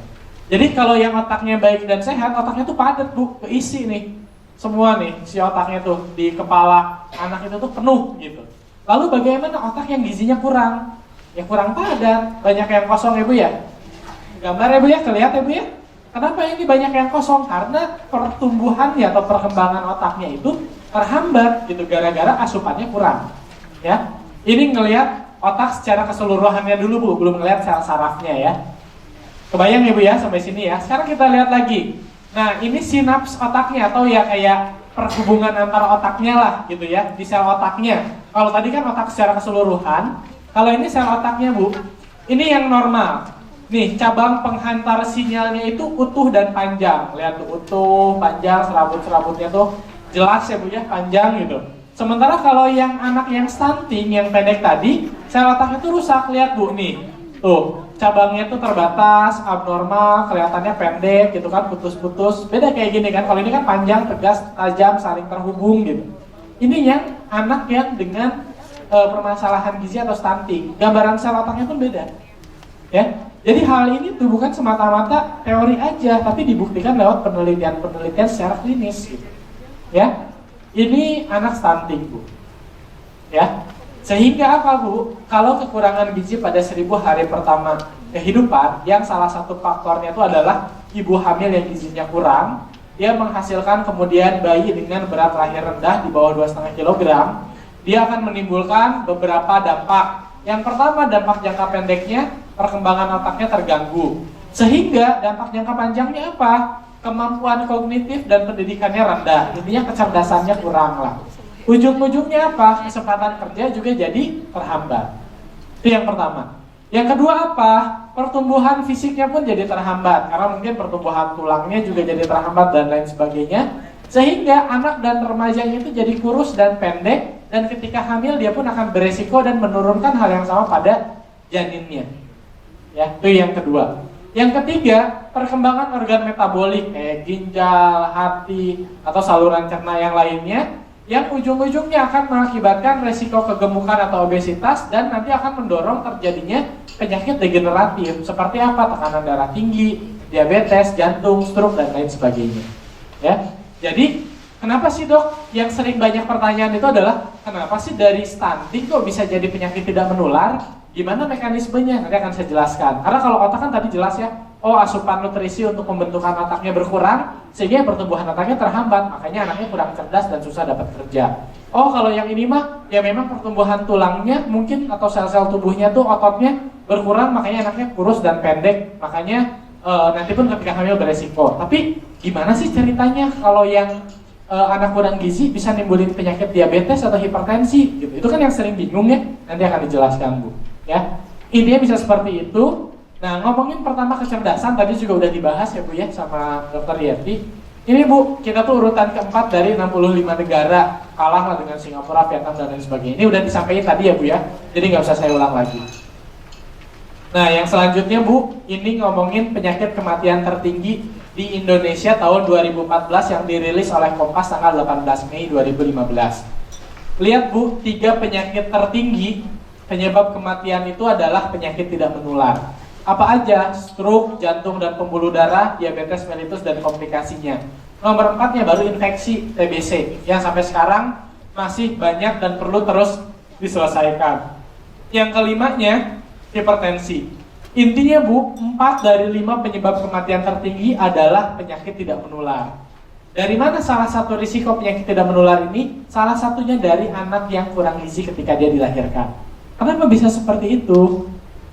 Jadi kalau yang otaknya baik dan sehat, otaknya tuh padat Bu, keisi nih. Semua nih, si otaknya tuh di kepala anak itu tuh penuh gitu. Lalu bagaimana otak yang gizinya kurang? Ya kurang padat, banyak yang kosong ya Bu ya. Gambar ya Bu ya, kelihatan ya Bu ya. Kenapa ini banyak yang kosong? Karena pertumbuhannya atau perkembangan otaknya itu terhambat gitu gara-gara asupannya kurang. Ya, ini ngelihat otak secara keseluruhannya dulu Bu, belum ngelihat sel sarafnya ya. Kebayang ya Bu ya sampai sini ya. Sekarang kita lihat lagi. Nah ini sinaps otaknya atau ya kayak perhubungan antara otaknya lah gitu ya di sel otaknya. Kalau tadi kan otak secara keseluruhan. Kalau ini sel otaknya Bu, ini yang normal. Nih cabang penghantar sinyalnya itu utuh dan panjang. Lihat tuh utuh, panjang, serabut-serabutnya tuh jelas ya Bu ya, panjang gitu. Sementara kalau yang anak yang stunting, yang pendek tadi, sel otaknya tuh rusak. Lihat Bu nih, tuh cabangnya tuh terbatas, abnormal, kelihatannya pendek gitu kan, putus-putus. Beda kayak gini kan, kalau ini kan panjang, tegas, tajam, saling terhubung gitu. Ini yang anak yang dengan permasalahan gizi atau stunting, gambaran sel otaknya pun beda, ya. Jadi hal ini tuh bukan semata-mata teori aja, tapi dibuktikan lewat penelitian-penelitian secara klinis, gitu. Ya. Ini anak stunting Bu, ya. Sehingga apa Bu? Kalau kekurangan gizi pada 1000 hari pertama kehidupan, yang salah satu faktornya itu adalah ibu hamil yang gizinya kurang, dia menghasilkan kemudian bayi dengan berat lahir rendah di bawah 2,5 kg. Dia akan menimbulkan beberapa dampak. Yang pertama, dampak jangka pendeknya, perkembangan otaknya terganggu. Sehingga dampak jangka panjangnya apa? Kemampuan kognitif dan pendidikannya rendah. Intinya kecerdasannya kurang lah. Ujung-ujungnya apa? Kesempatan kerja juga jadi terhambat. Itu yang pertama. Yang kedua apa? Pertumbuhan fisiknya pun jadi terhambat. Karena mungkin pertumbuhan tulangnya juga jadi terhambat dan lain sebagainya. Sehingga anak dan remajanya itu jadi kurus dan pendek. Dan ketika hamil dia pun akan beresiko dan menurunkan hal yang sama pada janinnya. Ya, itu yang kedua. Yang ketiga, perkembangan organ metabolik kayak ginjal, hati, atau saluran cerna yang lainnya yang ujung-ujungnya akan mengakibatkan resiko kegemukan atau obesitas dan nanti akan mendorong terjadinya penyakit degeneratif seperti apa? Tekanan darah tinggi, diabetes, jantung, stroke, dan lain sebagainya. Ya, jadi kenapa sih Dok? Yang sering banyak pertanyaan itu adalah kenapa sih dari stunting kok bisa jadi penyakit tidak menular? Gimana mekanismenya? Nanti akan saya jelaskan. Karena kalau otak kan tadi jelas ya, oh asupan nutrisi untuk pembentukan otaknya berkurang, sehingga pertumbuhan otaknya terhambat, makanya anaknya kurang cerdas dan susah dapat kerja. Oh kalau yang ini mah, ya memang pertumbuhan tulangnya mungkin atau sel-sel tubuhnya tuh ototnya berkurang, makanya anaknya kurus dan pendek, makanya nanti pun ketika hamil beresiko. Tapi gimana sih ceritanya kalau yang anak kurang gizi bisa nimbulin penyakit diabetes atau hipertensi gitu? Itu kan yang sering bingung ya, nanti akan dijelaskan Bu. Ya, intinya bisa seperti itu. Nah, ngomongin pertama kecerdasan tadi juga udah dibahas ya Bu ya sama Dr. Yeti. Ini Bu, kita tuh urutan keempat dari 65 negara, kalah lah dengan Singapura, Vietnam dan lain sebagainya. Ini udah disampaikan tadi ya Bu ya, jadi nggak usah saya ulang lagi. Nah, yang selanjutnya Bu, ini ngomongin penyakit kematian tertinggi di Indonesia tahun 2014 yang dirilis oleh Kompas tanggal 18 Mei 2015. Lihat Bu, 3 penyakit tertinggi penyebab kematian itu adalah penyakit tidak menular. Apa aja? Stroke, jantung dan pembuluh darah, diabetes mellitus dan komplikasinya. Nomor 4-nya baru infeksi TBC yang sampai sekarang masih banyak dan perlu terus diselesaikan. Yang kelimanya hipertensi. Intinya Bu, 4 dari 5 penyebab kematian tertinggi adalah penyakit tidak menular. Dari mana salah satu risiko penyakit tidak menular ini? Salah satunya dari anak yang kurang gizi ketika dia dilahirkan. Kenapa bisa seperti itu?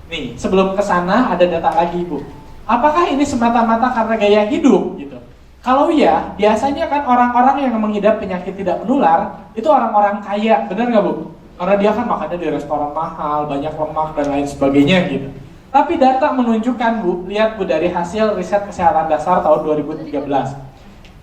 Nih, sebelum ke sana ada data lagi Bu. Apakah ini semata-mata karena gaya hidup gitu? Kalau ya, biasanya kan orang-orang yang mengidap penyakit tidak menular itu orang-orang kaya, benar nggak Bu? Karena dia kan makannya di restoran mahal, banyak lemak dan lain sebagainya gitu. Tapi data menunjukkan Bu, lihat Bu dari hasil riset kesehatan dasar tahun 2013.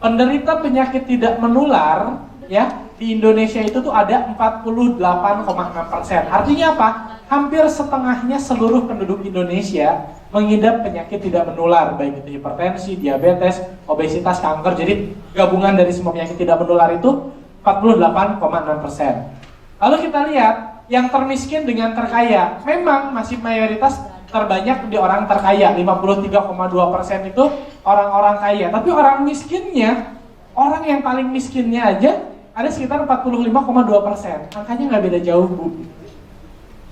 Penderita penyakit tidak menular ya di Indonesia itu tuh ada 48,6%. Artinya apa? Hampir setengahnya seluruh penduduk Indonesia mengidap penyakit tidak menular, baik itu hipertensi, diabetes, obesitas, kanker. Jadi gabungan dari semua penyakit tidak menular itu 48,6%. Lalu kita lihat yang termiskin dengan terkaya, memang masih mayoritas terbanyak di orang terkaya, 53,2% itu orang-orang kaya. Tapi orang miskinnya, orang yang paling miskinnya aja ada sekitar 45,2%. Angkanya nggak beda jauh, Bu.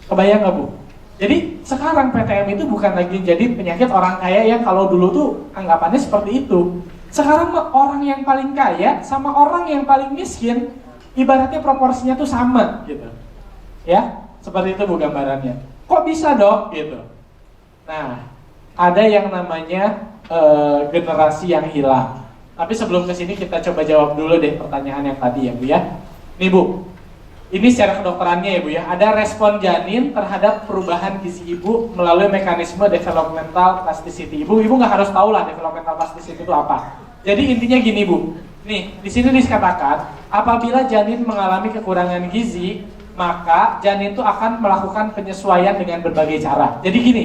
Kebayang nggak, Bu? Jadi sekarang PTM itu bukan lagi jadi penyakit orang kaya yang kalau dulu tuh anggapannya seperti itu. Sekarang orang yang paling kaya sama orang yang paling miskin ibaratnya proporsinya tuh sama gitu. Ya, seperti itu Bu gambarannya. Kok bisa, Dok? Gitu. Nah, ada yang namanya generasi yang hilang. Tapi sebelum kesini kita coba jawab dulu deh pertanyaan yang tadi ya Bu ya. Nih Bu, ini secara kedokterannya ya Bu ya, ada respon janin terhadap perubahan gizi ibu melalui mekanisme developmental plasticity. Ibu nggak harus tahu lah developmental plasticity itu apa. Jadi intinya gini Bu, nih di sini dikatakan apabila janin mengalami kekurangan gizi, maka janin itu akan melakukan penyesuaian dengan berbagai cara. Jadi gini,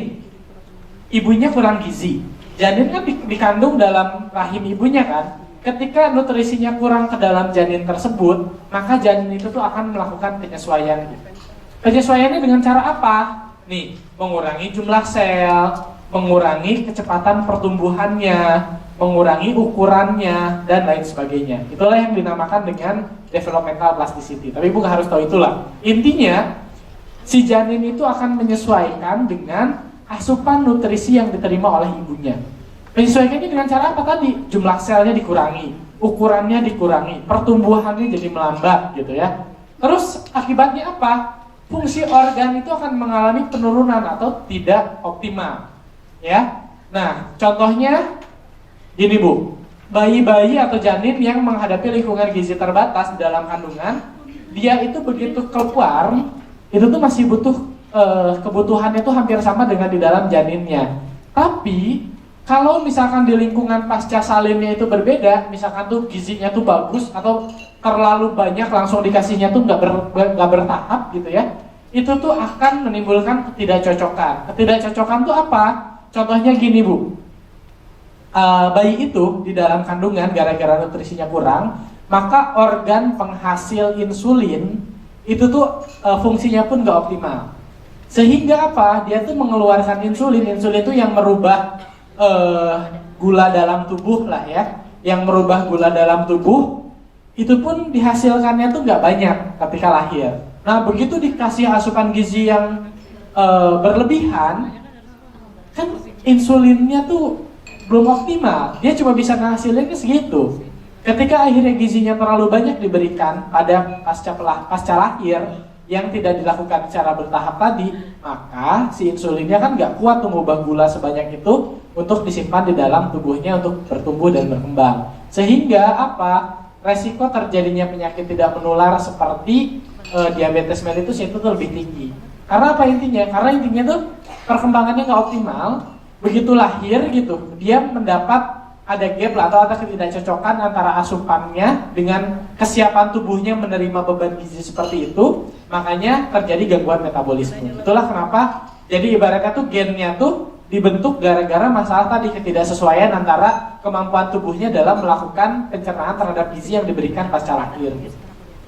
ibunya kurang gizi. Janin kan dikandung dalam rahim ibunya kan. Ketika nutrisinya kurang ke dalam janin tersebut, maka janin itu tuh akan melakukan penyesuaian. Penyesuaiannya dengan cara apa? Nih, mengurangi jumlah sel, mengurangi kecepatan pertumbuhannya, mengurangi ukurannya, dan lain sebagainya. Itulah yang dinamakan dengan developmental plasticity. Tapi Ibu nggak harus tahu itulah. Intinya, si janin itu akan menyesuaikan dengan asupan nutrisi yang diterima oleh ibunya. Menyesuaikannya dengan cara apa tadi? Jumlah selnya dikurangi, ukurannya dikurangi, pertumbuhannya jadi melambat gitu ya. Terus akibatnya apa? Fungsi organ itu akan mengalami penurunan atau tidak optimal. Ya. Nah, contohnya gini Bu, bayi-bayi atau janin yang menghadapi lingkungan gizi terbatas dalam kandungan, dia itu begitu keluar, itu tuh masih butuh kebutuhannya itu hampir sama dengan di dalam janinnya. Tapi kalau misalkan di lingkungan pasca salinnya itu berbeda, misalkan tuh gizinya tuh bagus atau terlalu banyak langsung dikasihnya tuh nggak bertahap gitu ya, itu tuh akan menimbulkan ketidakcocokan. Ketidakcocokan tuh apa? Contohnya gini Bu, bayi itu di dalam kandungan gara-gara nutrisinya kurang, maka organ penghasil insulin itu tuh fungsinya pun nggak optimal. Sehingga apa? Dia tuh mengeluarkan insulin. Insulin itu yang merubah gula dalam tubuh lah ya. Yang merubah gula dalam tubuh itu pun dihasilkannya tuh nggak banyak ketika lahir. Nah begitu dikasih asupan gizi yang berlebihan, kan insulinnya tuh belum optimal. Dia cuma bisa ngasilinnya segitu. Ketika akhirnya gizinya terlalu banyak diberikan pada pasca lahir yang tidak dilakukan secara bertahap tadi, maka si insulinnya kan nggak kuat mengubah gula sebanyak itu untuk disimpan di dalam tubuhnya untuk bertumbuh dan berkembang. Sehingga apa? Resiko terjadinya penyakit tidak menular seperti diabetes mellitus itu tuh lebih tinggi. Karena apa intinya? Karena intinya tuh perkembangannya nggak optimal. Begitu lahir gitu, dia mendapat ada gap lah, atau ada ketidakcocokan antara asupannya dengan kesiapan tubuhnya menerima beban gizi seperti itu, makanya terjadi gangguan metabolisme. Itulah kenapa jadi ibaratnya tuh gennya tuh dibentuk gara-gara masalah tadi, ketidaksesuaian antara kemampuan tubuhnya dalam melakukan pencernaan terhadap gizi yang diberikan pasca lahir.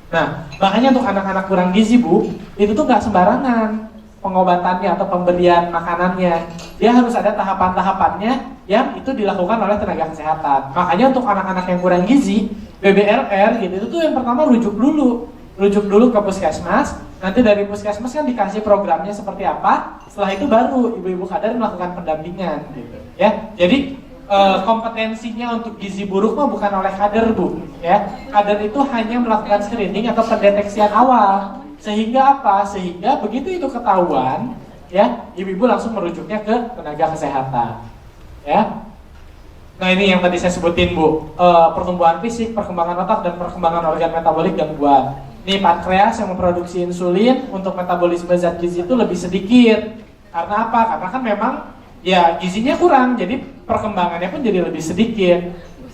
Nah, makanya untuk anak-anak kurang gizi Bu, itu tuh nggak sembarangan pengobatannya atau pemberian makanannya. Dia harus ada tahapan-tahapannya yang itu dilakukan oleh tenaga kesehatan. Makanya untuk anak-anak yang kurang gizi, BBRR gitu, itu tuh yang pertama rujuk dulu ke puskesmas. Nanti dari puskesmas kan dikasih programnya seperti apa. Setelah itu baru ibu-ibu kader melakukan pendampingan gitu. Ya, jadi kompetensinya untuk gizi buruk mah bukan oleh kader Bu. Ya, kader itu hanya melakukan screening atau pendeteksian awal. Sehingga apa? Sehingga begitu itu ketahuan, ya ibu-ibu langsung merujuknya ke tenaga kesehatan. Ya. Nah ini yang tadi saya sebutin Bu, pertumbuhan fisik, perkembangan otak, dan perkembangan organ metabolik gangguan. Nih pankreas yang memproduksi insulin untuk metabolisme zat gizi itu lebih sedikit. Karena apa? Karena kan memang ya gizinya kurang, jadi perkembangannya pun jadi lebih sedikit.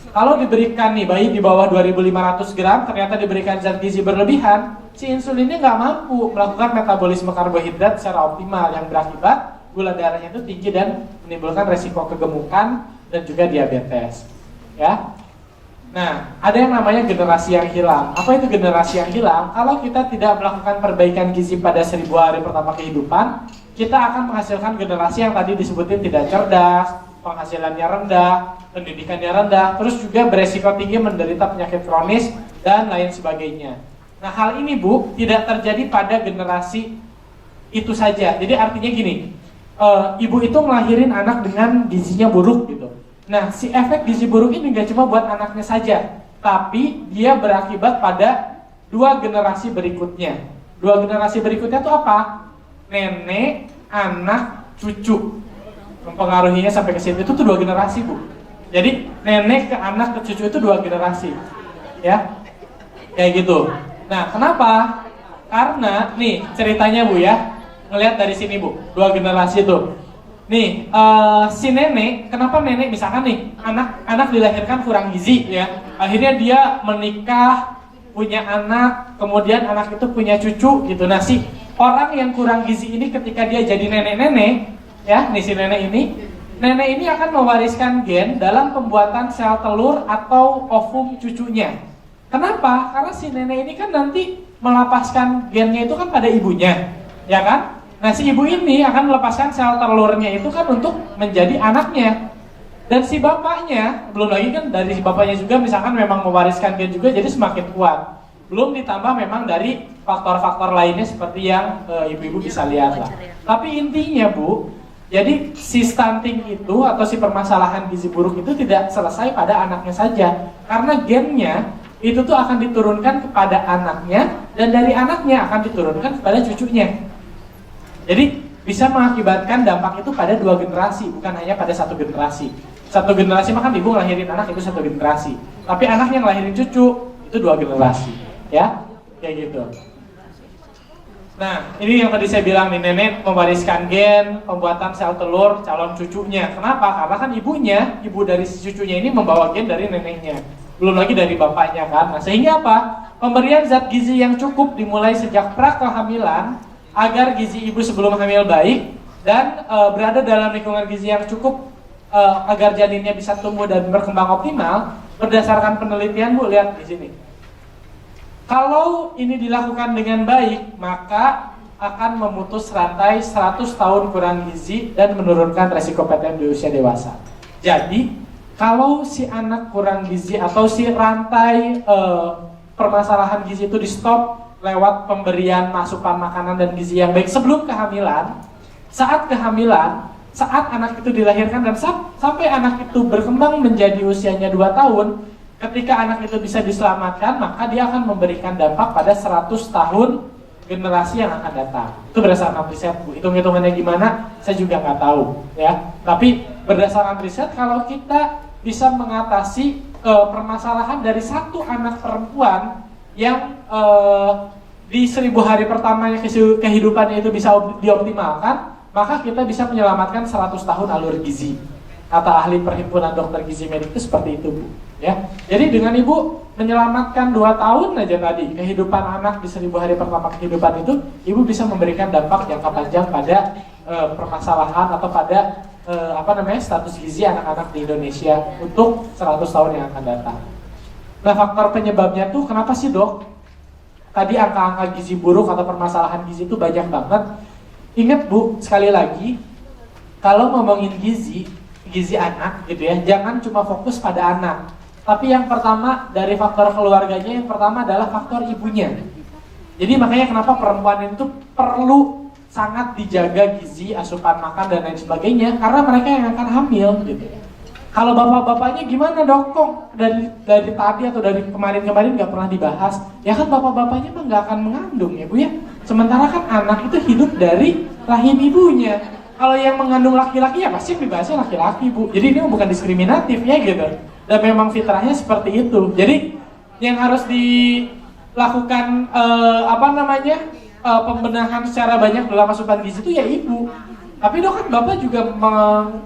kalau diberikan nih bayi di bawah 2.500 gram ternyata diberikan zat gizi berlebihan, si insulinnya nggak mampu melakukan metabolisme karbohidrat secara optimal yang berakibat gula darahnya itu tinggi dan menimbulkan resiko kegemukan dan juga diabetes. Ya. Nah, ada yang namanya generasi yang hilang. Apa itu generasi yang hilang? Kalau kita tidak melakukan perbaikan gizi pada 1000 hari pertama kehidupan, kita akan menghasilkan generasi yang tadi disebutin tidak cerdas, penghasilannya rendah, pendidikannya rendah, terus juga beresiko tinggi menderita penyakit kronis dan lain sebagainya. Nah, hal ini Bu tidak terjadi pada generasi itu saja. Jadi artinya gini, ibu itu ngelahirin anak dengan gizinya buruk gitu. Nah, si efek gizi buruk ini gak cuma buat anaknya saja, tapi dia berakibat pada 2 generasi berikutnya. 2 generasi berikutnya itu apa? Nenek, anak, cucu. Mempengaruhinya sampai ke situ itu tuh 2 generasi Bu. Jadi nenek ke anak ke cucu itu 2 generasi, ya, kayak gitu. Nah, kenapa? Karena nih ceritanya Bu ya, ngelihat dari sini Bu, 2 generasi tuh. Nih, si nenek, kenapa nenek misalkan nih anak dilahirkan kurang gizi ya, akhirnya dia menikah, punya anak, kemudian anak itu punya cucu gitu. Nah, si orang yang kurang gizi ini ketika dia jadi nenek-nenek, ya, nih si nenek ini akan mewariskan gen dalam pembuatan sel telur atau ovum cucunya. Kenapa? Karena si nenek ini kan nanti melepaskan gennya itu kan pada ibunya, ya kan? Nah, si ibu ini akan melepaskan sel telurnya itu kan untuk menjadi anaknya. Dan si bapaknya, belum lagi kan dari si bapaknya juga misalkan memang mewariskan gen juga, jadi semakin kuat. Belum ditambah memang dari faktor-faktor lainnya seperti yang ibu-ibu bisa lihat lah. Tapi intinya Bu, jadi si stunting itu atau si permasalahan gizi buruk itu tidak selesai pada anaknya saja. Karena gennya itu tuh akan diturunkan kepada anaknya, dan dari anaknya akan diturunkan kepada cucunya. Jadi bisa mengakibatkan dampak itu pada 2 generasi, bukan hanya pada 1 generasi. 1 generasi makan ibu ngelahirin anak itu 1 generasi. Tapi anak yang ngelahirin cucu itu 2 generasi, ya, kayak gitu. Nah, ini yang tadi saya bilang nih, nenek mewariskan gen pembuatan sel telur calon cucunya. Kenapa? Karena kan ibu dari si cucunya ini membawa gen dari neneknya, belum lagi dari bapaknya kan. Nah, sehingga apa? Pemberian zat gizi yang cukup dimulai sejak prakehamilan agar gizi ibu sebelum hamil baik dan berada dalam lingkungan gizi yang cukup agar janinnya bisa tumbuh dan berkembang optimal. Berdasarkan penelitian Bu, lihat di sini. Kalau ini dilakukan dengan baik, maka akan memutus rantai 100 tahun kurang gizi dan menurunkan resiko PTM di usia dewasa. Jadi, kalau si anak kurang gizi atau si rantai permasalahan gizi itu di stop lewat pemberian masukan makanan dan gizi yang baik sebelum kehamilan, saat kehamilan, saat anak itu dilahirkan dan sampai anak itu berkembang menjadi usianya 2 tahun, ketika anak itu bisa diselamatkan, maka dia akan memberikan dampak pada 100 tahun generasi yang akan datang. Itu berdasarkan riset Bu. Hitung-hitungannya gimana, saya juga nggak tahu ya. Tapi berdasarkan riset, kalau kita bisa mengatasi permasalahan dari 1 anak perempuan yang di 1000 hari pertamanya kehidupannya itu bisa dioptimalkan, maka kita bisa menyelamatkan 100 tahun alur gizi. Kata ahli Perhimpunan Dokter Gizi Medik itu seperti itu Bu. Ya, jadi dengan ibu menyelamatkan 2 tahun aja tadi kehidupan anak di 1000 hari pertama kehidupan itu, ibu bisa memberikan dampak jangka panjang pada permasalahan atau pada status gizi anak-anak di Indonesia untuk 100 tahun yang akan datang. Nah, faktor penyebabnya tuh kenapa sih Dok? Tadi angka-angka gizi buruk atau permasalahan gizi itu banyak banget. Ingat Bu, sekali lagi, kalau ngomongin gizi anak gitu ya, jangan cuma fokus pada anak. Tapi yang pertama dari faktor keluarganya, yang pertama adalah faktor ibunya. Jadi makanya kenapa perempuan itu perlu sangat dijaga gizi, asupan makan dan lain sebagainya, karena mereka yang akan hamil gitu. Kalau bapak-bapaknya gimana Dok? Kok dari tadi atau dari kemarin-kemarin nggak pernah dibahas? Ya kan bapak-bapaknya mah nggak akan mengandung ya Bu ya. Sementara kan anak itu hidup dari rahim ibunya. Kalau yang mengandung laki-laki ya pasti yang dibahasnya laki-laki Bu. Jadi ini bukan diskriminatif ya gitu. Dan memang fitrahnya seperti itu. Jadi yang harus dilakukan pembenahan secara banyak dalam asupan gizi itu ya ibu. Tapi Dok kan bapak juga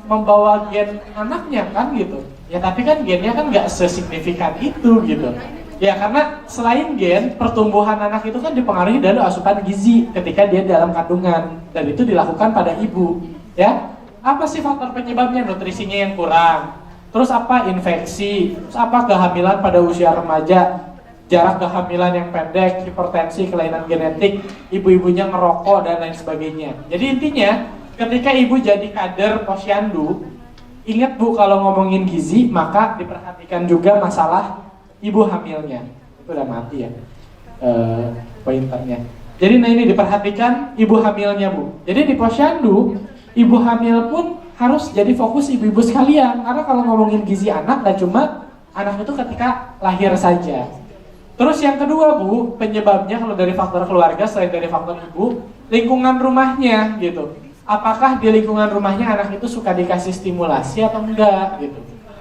membawa gen anaknya kan gitu. Ya tapi kan gennya kan nggak sesignifikan itu gitu. Ya karena selain gen, pertumbuhan anak itu kan dipengaruhi dari asupan gizi ketika dia dalam kandungan, dan itu dilakukan pada ibu. Ya, apa sih faktor penyebabnya? Nutrisinya yang kurang, terus apa infeksi, terus apa kehamilan pada usia remaja, jarak kehamilan yang pendek, hipertensi, kelainan genetik, ibu-ibunya ngerokok dan lain sebagainya. Jadi intinya ketika ibu jadi kader posyandu, ingat Bu, kalau ngomongin gizi maka diperhatikan juga masalah ibu hamilnya. Itu udah mati ya pointernya. Jadi nah ini diperhatikan ibu hamilnya Bu. Jadi di posyandu ibu hamil pun harus jadi fokus ibu-ibu sekalian, karena kalau ngomongin gizi anak gak cuma anak itu ketika lahir saja. Terus yang kedua Bu, penyebabnya kalau dari faktor keluarga selain dari faktor ibu, lingkungan rumahnya gitu. Apakah di lingkungan rumahnya anak itu suka dikasih stimulasi atau enggak gitu.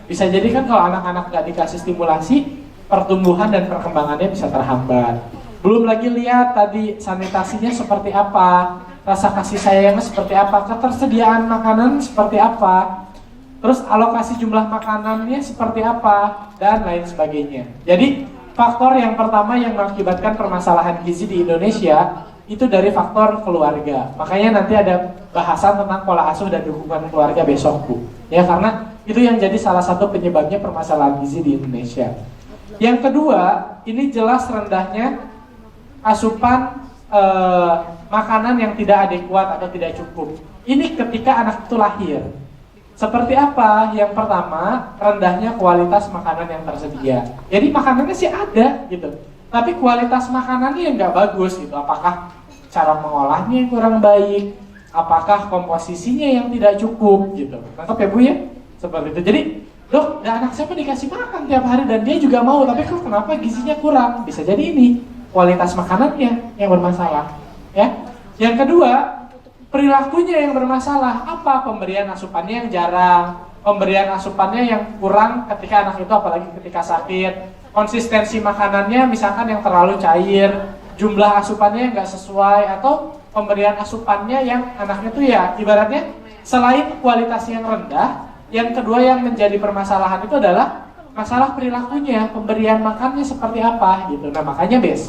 Bisa jadi kan kalau anak-anak gak dikasih stimulasi, pertumbuhan dan perkembangannya bisa terhambat. Belum lagi lihat tadi sanitasinya seperti apa, rasa kasih sayangnya seperti apa, ketersediaan makanan seperti apa, terus alokasi jumlah makanannya seperti apa, dan lain sebagainya. Jadi faktor yang pertama yang mengakibatkan permasalahan gizi di Indonesia itu dari faktor keluarga. Makanya nanti ada bahasan tentang pola asuh dan dukungan keluarga besok Bu. Ya karena itu yang jadi salah satu penyebabnya permasalahan gizi di Indonesia. Yang kedua, ini jelas rendahnya asupan makanan yang tidak adekuat atau tidak cukup. Ini ketika anak itu lahir. Seperti apa? Yang pertama, rendahnya kualitas makanan yang tersedia. Jadi makanannya sih ada gitu, tapi kualitas makanannya yang nggak bagus gitu. Apakah cara mengolahnya yang kurang baik? Apakah komposisinya yang tidak cukup gitu? Nangkep ya Bu ya? Seperti itu. Jadi, Dok, anak siapa dikasih makan tiap hari dan dia juga mau, tapi kok kenapa gizinya kurang? Bisa jadi ini kualitas makanannya yang bermasalah. Ya. Yang kedua, perilakunya yang bermasalah. Apa? Pemberian asupannya yang jarang, pemberian asupannya yang kurang ketika anak itu apalagi ketika sakit, konsistensi makanannya misalkan yang terlalu cair, jumlah asupannya nggak sesuai, atau pemberian asupannya yang anaknya tuh ya ibaratnya selain kualitas yang rendah, yang kedua yang menjadi permasalahan itu adalah masalah perilakunya, pemberian makannya seperti apa gitu. Nah makanya besok